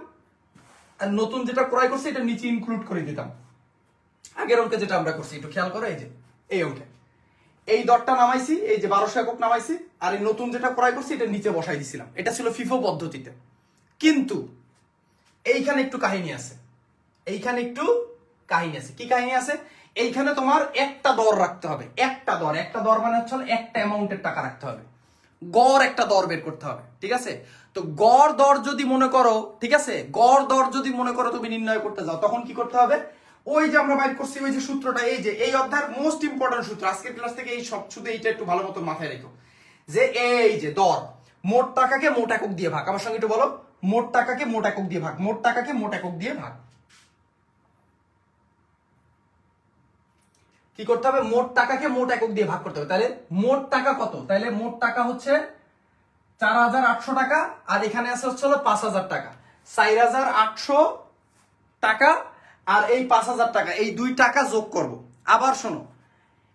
আর নতুন যেটা ক্রয় করছে এটা নিচে ইনক্লুড করে দিতাম। আগের অঙ্কে যেটা আমরা করছি একটু খেয়াল করো, এই যে এই অঙ্কে এই দরটা নামাইছি, এই যে 1200 একক নামাইছি, আর এই নতুন যেটা ক্রয় করছি এটা নিচে বসাই দিছিলাম। এটা ছিল ফিফো পদ্ধতিতে। কিন্তু এইখানে একটু কাহিনী আছে, এইখানে একটু কাহিনী আছে। কি কাহিনী আছে? এইখানে তোমার একটা দর রাখতে হবে। একটা দর মানে হচ্ছে একটা অ্যামাউন্টের টাকা রাখতে হবে। গড় একটা দর বের করতে হবে, ঠিক আছে? তো গড় দর যদি মনে করো, ঠিক আছে, গড় দর যদি মনে করো তুমি নির্ণয় করতে যাও, তখন কি করতে হবে? ওই যে আমরা বাইর করছি ওই যে সূত্রটা, এই যে এই অধ্যায়ের মোস্ট ইম্পর্টেন্ট সূত্র, আজকের ক্লাস থেকে এই সব শুধু এইটা একটু ভালো মতো মাথায় রেখো, যে এই যে দর, মোট টাকাকে মোট একক দিয়ে ভাগ। আমার সঙ্গে একটু বলো, মোট টাকাকে মোট একক দিয়ে ভাগ। মোট টাকাকে মোট একক দিয়ে ভাগ। কি করতে হবে? মোট টাকাকে মোট একক দিয়ে ভাগ করতে হবে। তাহলে মোট টাকা কত? তাহলে মোট টাকা হচ্ছে 4800 টাকা, আর এখানে আছে হচ্ছে 5000 টাকা। 4800 টাকা আর এই 5000 টাকা, এই দুই টাকা যোগ করব। আবার শোনো,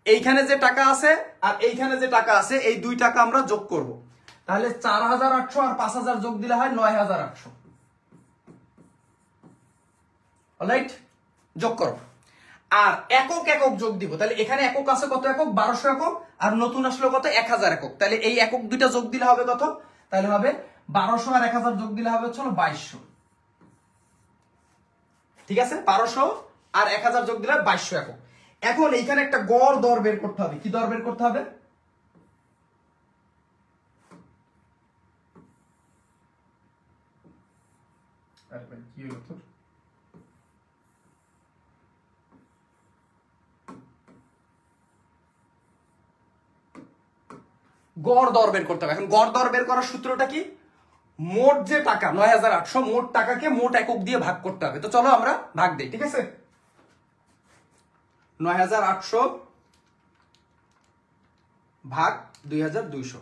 এইখানে যে টাকা আছে আর এইখানে যে টাকা আছে, এই দুই টাকা আমরা যোগ করব। তাহলে 4800 আর 5000 যোগ দিলে হয় 9800। অলরাইট, যোগ করো। আর একক একক যোগ দিব। তাহলে এখানে একক আছে কত একক? 1200 একক। আর নতুন আসলো কত? 1000 একক। তাহলে এই একক দুইটা যোগ দিলে হবে কত? তাহলে হবে 1200 আর 1000 যোগ দিলে হবে হচ্ছে 2200। ঠিক আছে, 1200 আর 1000 যোগ দিলে 2200 একক। এখন এইখানে একটা গড় দর বের করতে হবে। কি দর বের করতে হবে? কি হলো তোর? গড় দর বের করতে হবে। এখন গড় দর বের করার সূত্রটা কি? মোট যে টাকা 9800, মোট টাকাকে মোট একক দিয়ে ভাগ করতে হবে। তো চলো আমরা ভাগ দিই, ঠিক আছে? 9800 ভাগ 2200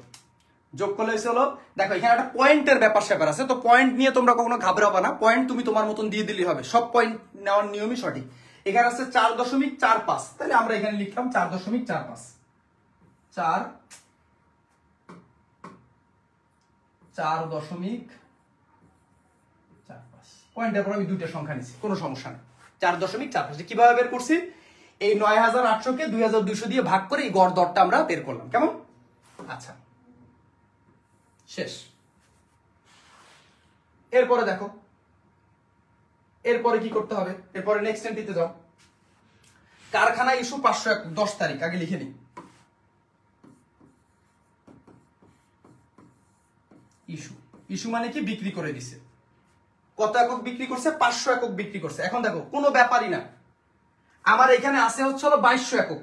যোগ করলে হলো, দেখো এখানে একটা পয়েন্টের ব্যাপার স্যাপার আছে। তো পয়েন্ট নিয়ে তোমরা কখনো ঘাবড়াবা না, পয়েন্ট তুমি তোমার মতন দিয়ে দিলেই হবে। সব পয়েন্ট নেওয়ার নিয়মই সঠিক। এখানে আছে 4.45, তাহলে আমরা এখানে লিখলাম 4.45। 4.45 পয়েন্টের পর আমি দুইটা সংখ্যা নিচ্ছি, কোনো সমস্যা নেই। 4.45 কিভাবে বের করছি? এই 9800 কে 2200 দিয়ে ভাগ করে এই গড় দরটা আমরা বের করলাম। কেমন? আচ্ছা, শেষ। এরপরে দেখো, এরপরে কি করতে হবে? এরপরে নেক্সট এন্ট্রিতে যাও। কারখানা ইস্যু 500 10 তারিখ, আগে লিখে নিই। ইস্যু মানে কি? বিক্রি করে দিছে। কত একক বিক্রি করছে? 500 একক বিক্রি করছে। এখন দেখো কোনো ব্যাপারই না, আমার এখানে আছে হচ্ছে 2200 একক।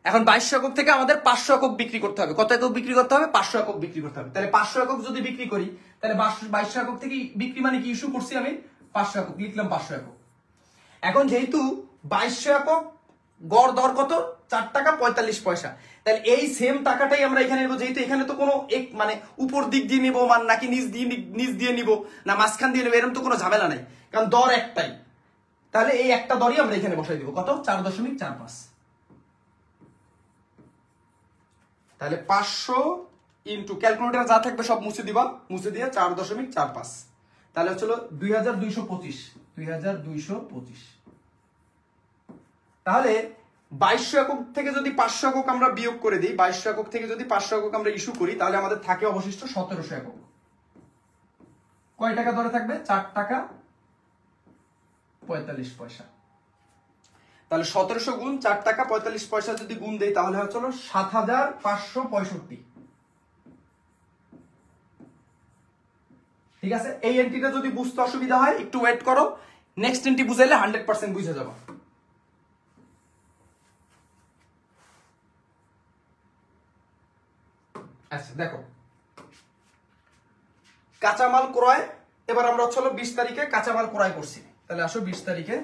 এখন 2200 একক থেকে আমাদের 500 একক বিক্রি করতে হবে। কত একক বিক্রি করতে হবে? 500 একক বিক্রি করতে হবে। তাহলে 500 একক যদি বিক্রি করি, তাহলে 2200 একক থেকে বিক্রি মানে কি ইস্যু করছি আমি 500 একক, লিখলাম 500 একক। এখন যেহেতু 2200 একক গড় দর কত? 4 টাকা 45 পয়সা। তাহলে এই সেম টাকাটাই আমরা এখানে নেবো, যেহেতু এখানে তো কোনো এক মানে উপর দিক দিয়ে নিবো মানে নাকি নিচ দিয়ে নিব না মাঝখান দিয়ে নেবো, এরকম তো কোনো ঝামেলা নাই, কারণ দর একটাই। তাহলে এই একটা দরই আমরা এখানে বসাই দিব, কত? 4.45। তাহলে 500 ইন্টু ক্যালকুলেটর যা থাকবে সব মুছে দিবা, মুছে দিয়ে 4.45, তাহলে হচ্ছিল 2225। 2225। তাহলে 2200 একক থেকে যদি 500 একক আমরা বিয়োগ করে দিই, 2200 একক থেকে যদি 500 একক আমরা ইস্যু করি, তাহলে আমাদের থাকে অবশিষ্ট 1700 একক। কয় টাকা দরে থাকবে? 4 টাকা 45 পয়সা। তাহলে 1700 গুণ 4 টাকা 45 পয়সা যদি গুণ দেই, তাহলে হচ্ছে 7565। ঠিক আছে, এই এন্ট্রিটা যদি বুঝতে অসুবিধা হয় একটু ওয়েট করো, নেক্সট এন্ট্রি বুঝাইলে 100% বুঝে যাবো। আচ্ছা দেখো, কাঁচামাল ক্রয়, এবার আমরা হচ্ছে 20 তারিখে কাঁচামাল ক্রয় করছি। তাহলে আসো 20 তারিখে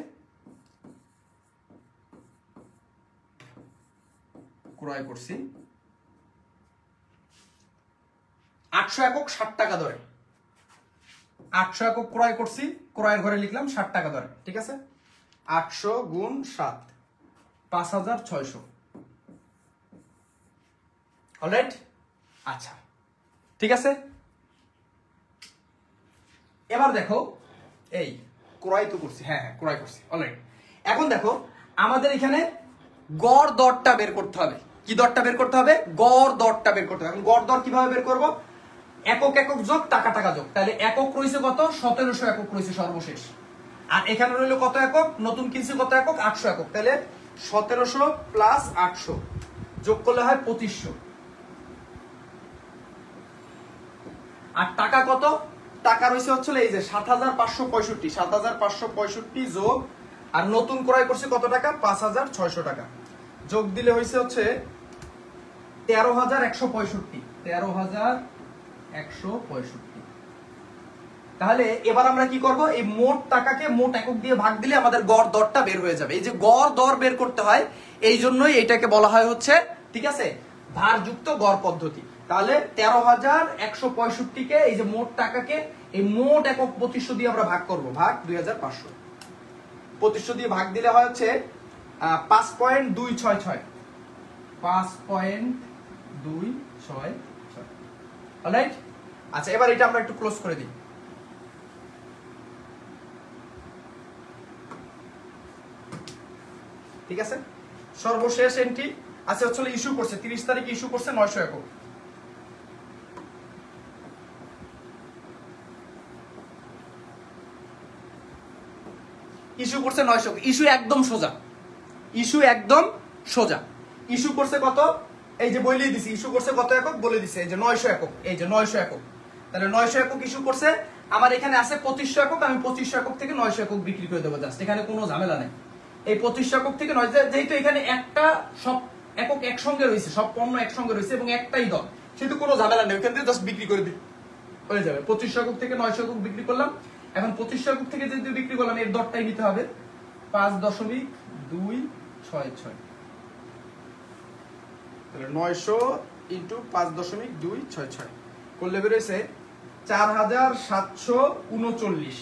ক্রয় করছি 800 একক 60 টাকা দরে। 800 একক ক্রয় করছি, ক্রয়ের ঘরে লিখলাম 60 টাকা দরে। ঠিক আছে, 800 গুণ 7, 5600। অলরাইট, আচ্ছা ঠিক আছে। এবার দেখো, এই ক্রয় তো করছি, হ্যাঁ হ্যাঁ ক্রয় করছি অলরাইট। এখন দেখো আমাদের এখানে গড় দরটা বের করতে হবে। কি দরটা বের করতে হবে? গড় দরটা বের করতে হবে। এখন গড় দর কিভাবে বের করব? একক একক যোগ টাকা টাকা যোগ। তাহলে একক রয়েছে কত? 1700 একক রয়েছে সর্বশেষ। আর এখানে রইল কত একক? নতুন কিনছি কত একক? 800 একক। তাহলে 1700 প্লাস 800 যোগ করলে হয় 2500। আর টাকা কত? টাকা রয়েছে হচ্ছে এই যে 7565। 7565 যোগ, আর নতুন ক্রয় করছে কত টাকা? 5600 টাকা। যোগ দিলে হয়েছে হচ্ছে 13165। 13165। তাহলে এবার আমরা কি করব? এই মোট টাকাকে মোট একক দিয়ে ভাগ দিলে আমাদের গড় দরটা বের হয়ে যাবে। এই যে গড় দর বের করতে হয়, এই জন্যই এটাকে বলা হয় হচ্ছে, ঠিক আছে, ভারযুক্ত গড় পদ্ধতি। তাহলে 13165 কে এই যে মোট টাকাকে এই মোট একক 2500 দিয়ে আমরা ভাগ করব, ভাগ 2500। 2500 দিয়ে ভাগ দিলে হয় হচ্ছে 5.266। 5.266। অলরাইট, আচ্ছা এবার এটা আমরা একটু ক্লোজ করে দিই। ঠিক আছে, সর্বশেষ এন্ট্রি আছে হচ্ছে ইস্যু করছে 30 তারিখে ইস্যু করছে 900 একক। ইস্যু করছে 900। ইস্যু একদম সোজা, ইস্যু একদম সোজা। ইস্যু করছে কত? এই যে বলেই দিছি ইস্যু করছে কত একক বলে দিছে, এই যে 900 একক। এই যে 900 একক, তাহলে 900 একক ইস্যু করছে। আমার এখানে আছে 2500 একক, আমি 2500 একক থেকে 900 একক বিক্রি করে দেবো জাস্ট, এখানে কোনো ঝামেলা নেই। এই 2500 একক থেকে 9, যেহেতু এখানে একটা সব একক একসঙ্গে রয়েছে, সব পণ্য একসঙ্গে রয়েছে এবং একটাই দর, সেহেতু কোনো ঝামেলা নেই, ওখান থেকে জাস্ট বিক্রি করে দিই হয়ে যাবে। 2500 একক থেকে 900 একক বিক্রি করলাম। এখন 2500 একক থেকে যেহেতু বিক্রি করলাম, এর দরটাই নিতে হবে 5.266। তাহলে 900 ইন্টু 5.266 করলে বেরোয়েছে 4739।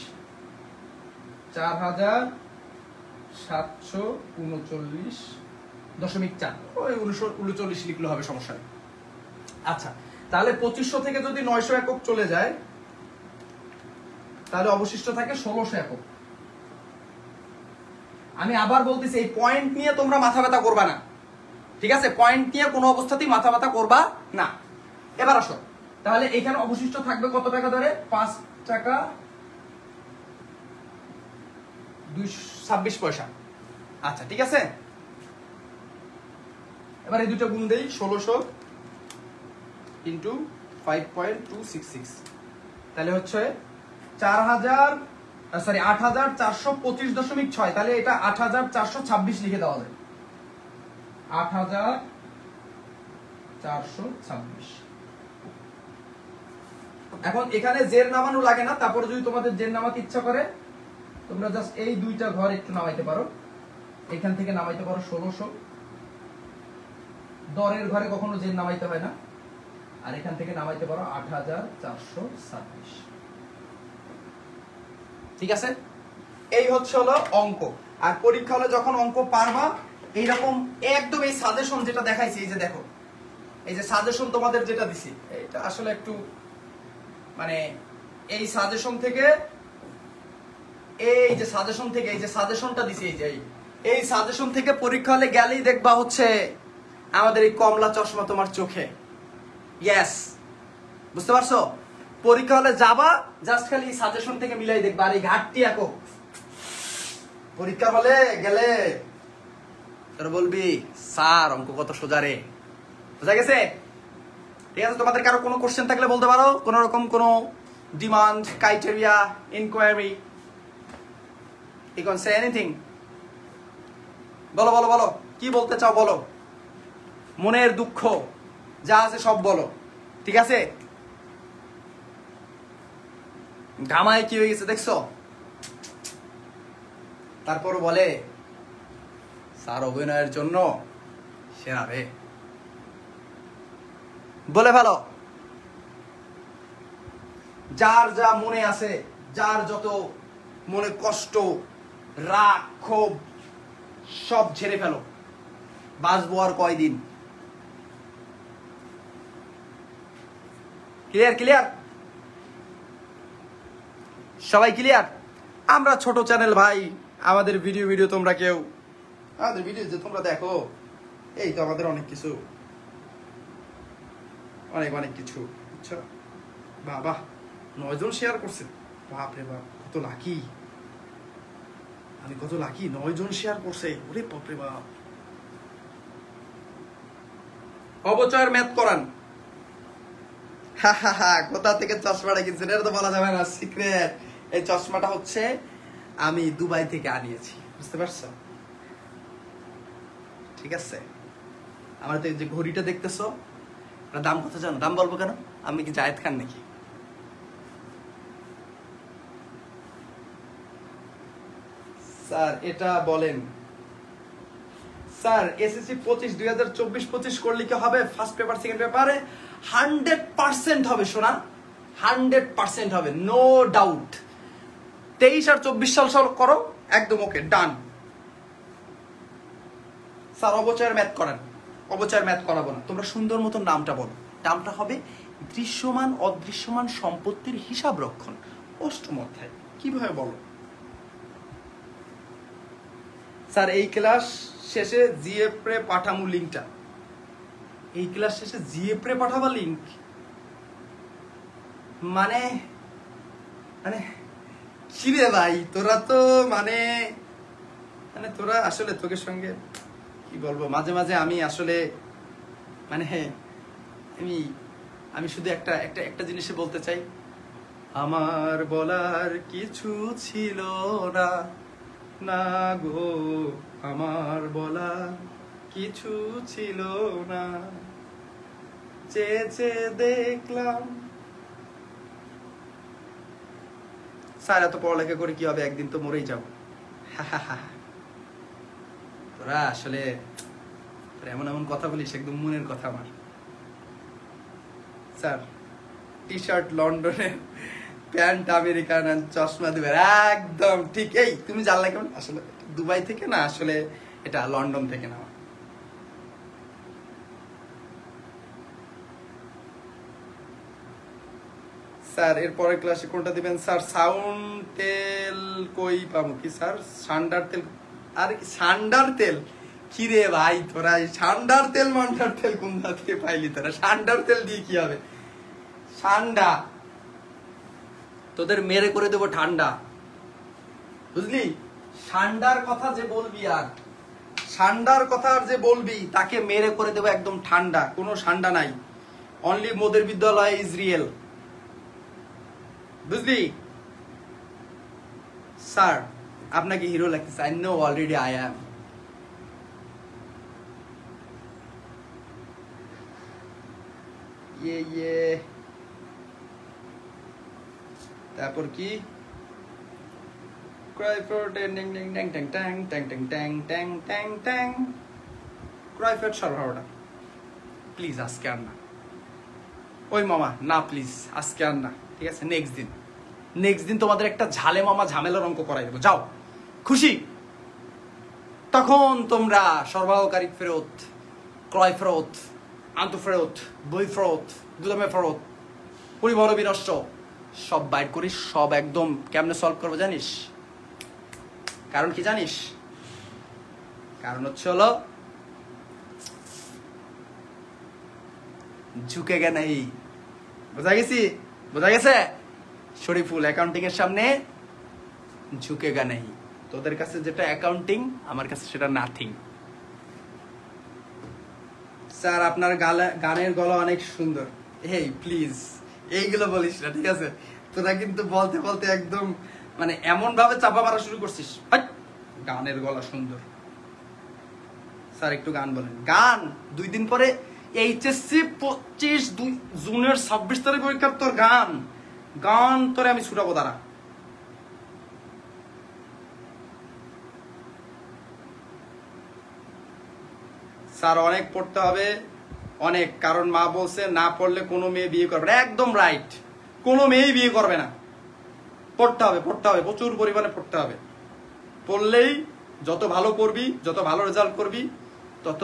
4739.4, ওই 39 লিখলে হবে, সমস্যা নেই। আচ্ছা, তাহলে 2500 থেকে যদি 900 একক চলে যায়, তাহলে অবশিষ্ট থাকে 1600 একক। আমি আবার বলতেছি, এই পয়েন্ট নিয়ে তোমরা মাথা ব্যথা করবা না, ঠিক আছে? পয়েন্ট নিয়ে কোনো অবস্থাতেই মাথা ব্যথা করবা না। এবার আসো, তাহলে এখানে অবশিষ্ট থাকবে কত টাকা ধরে? 5 টাকা 26 পয়সা। আচ্ছা ঠিক আছে, এবার এই দুটো গুণ দেই, 1600 ইন্টু 5.266, তাহলে হচ্ছে 8425.6। তাহলে এটা 8426 লিখে দেওয়া যায়। 8,426। এখন এখানে জের নামানো লাগে না, তারপর যদি তোমাদের জের নামাতে ইচ্ছা করে তোমরা জাস্ট এই দুইটা ঘর একটু নামাইতে পারো, এখান থেকে নামাইতে পারো 1600। দরের ঘরে কখনো জের নামাইতে হয় না, আর এখান থেকে নামাইতে পারো 8,426। ঠিক আছে, এই হচ্ছে হলো অঙ্ক। আর পরীক্ষা হলে যখন অঙ্ক পারবা এইরকম একদম এই সাজেশন যেটা দেখাইছি, এই যে দেখো এই যে সাজেশন তোমাদের যেটা দিছি, এটা আসলে একটু মানে এই সাজেশন থেকে এই যে সাজেশন থেকে এই যে সাজেশনটা দিছি, এই যে এই সাজেশন থেকে পরীক্ষা হলে গেলেই দেখবা হচ্ছে আমাদের এই কমলা চশমা তোমার চোখে। ইয়েস, বুঝতে পারছো? পরীক্ষা হলে যাবা জাস্ট খালি সাজেশন থেকে মিলাই দেখবা, আর এই ঘাটতি একক পরীক্ষা হলে গেলে তোরা বলবি স্যার অঙ্ক কত সোজা রে। বুঝা গেছে? ঠিক আছে, তোমাদের কারো কোনো কোশ্চেন থাকলে বলতে পারো, কোন রকম কোনো demand, criteria, inquiry, you can say anything. বলো বলো বলো, কি বলতে চাও বলো, মনের দুঃখ যা আছে সব বলো। ঠিক আছে, ঘামায় কি হয়ে গেছে দেখছো? তারপর বলে স্যার অভিনয়ের জন্য সেরা রে। বলে ফেলো, যার যা মনে আছে, যার যত মনে কষ্ট, রাগ, ক্ষোভ সব ঝেড়ে ফেলো। বাঁচবো আর কয়দিন। ক্লিয়ার ক্লিয়ার, সবাই ক্লিয়ার? আমরা ছোট চ্যানেল ভাই, আমাদের ভিডিও তোমরা কেউ আমাদের ভিডিও যে তোমরা দেখো, এই তো আমাদের অনেক কিছু, অনেক অনেক কিছু। আচ্ছা বাবা, 9 জন শেয়ার করছে, বাপরে বাপ, কত লাকি আমি, কত লাকি, 9 জন শেয়ার করছে, ওরে বাপরে বাপ। অবচয়ের ম্যাথ করান। কোথা থেকে চশমাটা কিনছেন এটা তো বলা যাবে না, সিক্রেট। এই চশমাটা হচ্ছে আমি দুবাই থেকে আনিয়েছি, বুঝতে পারছো? ঠিক আছে, আমার যে ঘড়িটা দেখতেছো দাম কত জানো? দাম বলবো কেন? আমি কি জায়েদ খান নাকি? স্যার এটা বলেন স্যার, এসএসসি 2024-25 করলে কি হবে? ফার্স্ট পেপার সেকেন্ড পেপারে 100% হবে শোনা, 100% হবে, নো ডাউট। 23 আর 24 সাল করো, একদম ওকে, ডান। স্যার অবচয়ের ম্যাথ করান। অবচয়ের ম্যাথ করাবো না, তোমরা সুন্দর মতো নামটা বলো। নামটা হবে দৃশ্যমান অদৃশ্যমান সম্পত্তির হিসাব রক্ষণ, 8ম অধ্যায়। কিভাবে বলো? স্যার এই ক্লাস শেষে জিএফ রে পাঠামু লিঙ্কটা। এই ক্লাস শেষে জিএফ রে পাঠাবা লিঙ্ক? মানে মানে কি রে ভাই, তোরা তো মানে মানে তোরা আসলে, তোকে সঙ্গে কি বলবো, মাঝে মাঝে আমি আসলে মানে আমি শুধু একটা জিনিসে বলতে চাই, আমার বলার কিছু ছিল না, না গো আমার বলার কিছু ছিল না, চেয়ে চেয়ে দেখলাম। স্যার এত পড়ালেখা করে কি হবে, একদিন তো মরেই যাবো। তোরা আসলে এমন এমন কথা বলিস, একদম মনের কথা আমার। স্যার টি শার্ট লন্ডনের, প্যান্ট আমেরিকান, চশমা দেবে, একদম ঠিক। এই তুমি জানলা কেমন? আসলে দুবাই থেকে না, আসলে এটা লন্ডন থেকে না। স্যার এর পরের ক্লাসে কোনটা দিবেন? স্যার সাউন্ড তেল কই পাবো কি স্যার? সান্ডার তেল? আর কি সান্ডার তেল? কি রে ভাই তোরা, সান্ডার তেল মান্ডার তেল কোন থেকে পাইলি তোরা? সান্ডার তেল দিয়ে কি হবে? ঠান্ডা তোদের মেরে করে দেবো ঠান্ডা, বুঝলি? ঠান্ডার কথা যে বলবি, আর ঠান্ডার কথা যে বলবি তাকে মেরে করে দেবো একদম ঠান্ডা। কোনো ঠান্ডা নাই, অনলি মোদের বিদ্যালয় ইজ রিয়েল, বুঝলি? স্যার আপনাকে হিরো লাগতেছে, I know already I am. ইয়ে তারপর কি ক্রাইফোর্ট ট্যাং ট্যাং ট্যাং ট্যাং ট্যাং ট্যাং ট্যাং ট্যাং ট্যাং ট্যাং ক্রাইফোর্ট সরবরাহটা প্লিজ আজকে আর না ওই মামা না প্লিজ আজকে আর না, ঠিক আছে? নেক্সট দিন তোমাদের একটা ঝালে মামা ঝামেলার অঙ্ক করাই দেবো, যাও খুশি? তখন তোমরা সরবরাহকারী ফেরত, ক্রয় ফেরত, আন্তু ফেরত, বই ফেরত, গুলামে ফেরত, পরিবহন বিনষ্ট সব বাইর করিস, সব একদম কেমনে সলভ করবো জানিস? কারণ কি জানিস? কারণ হচ্ছে হলো ঝুঁকেগা নাই। বোঝা গেছে? শরীফুল অ্যাকাউন্টিং এর সামনে ঝুঁকেগা নাই। তোদের কাছে যেটা অ্যাকাউন্টিং, আমার কাছে সেটা নাথিং। স্যার আপনার গানের গলা অনেক সুন্দর। এই প্লিজ এইগুলো বলিস না, ঠিক আছে? তোরা কিন্তু বলতে বলতে একদম মানে এমন ভাবে চাপা মারা শুরু করছিস। গানের গলা সুন্দর। স্যার একটু গান বলেন। গান 2 দিন পরে এইচএসসি 25 জুনের 26 তারিখ পরীক্ষার তোর গান তোরে আমি ছুটাবো। দাঁড়া স্যার অনেক পড়তে হবে, অনেক, কারণ মা বলছে না পড়লে কোনো মেয়ে বিয়ে করবে না। একদম রাইট, কোনো মেয়েই বিয়ে করবে না। পড়তে হবে, প্রচুর পরিমাণে পড়তে হবে। পড়লেই যত ভালো করবি, যত ভালো রেজাল্ট করবি, তত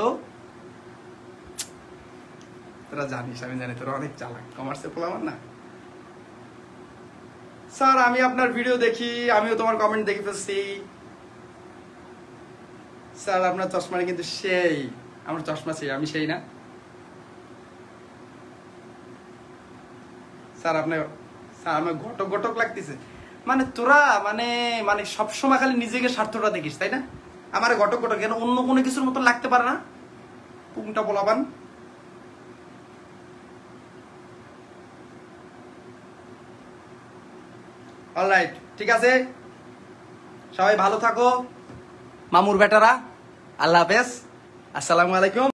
তোরা জানিস, আমি জানি তোরা অনেক চালাক, কমার্সে পড়লাম না। স্যার আমি আপনার ভিডিও দেখি, আমিও তোমার কমেন্ট দেখে ফেলছি। স্যার আপনার চশমা কিন্তু সেই, আমার চশমা সেই, আমি সেই না। স্যার আমার ঘটক লাগতেছে। মানে তোরা মানে মানে সবসময় খালি নিজেকে স্বার্থটা দেখিস, তাই না? আমার ঘটক কেন অন্য কোনো কিছুর মতো লাগতে পারে না? কোনটা বলাবান। অলরাইট, ঠিক আছে, সবাই ভালো থাকো মামুর বেটারা। আল্লাহ হাফেজ, আসসালামু আলাইকুম।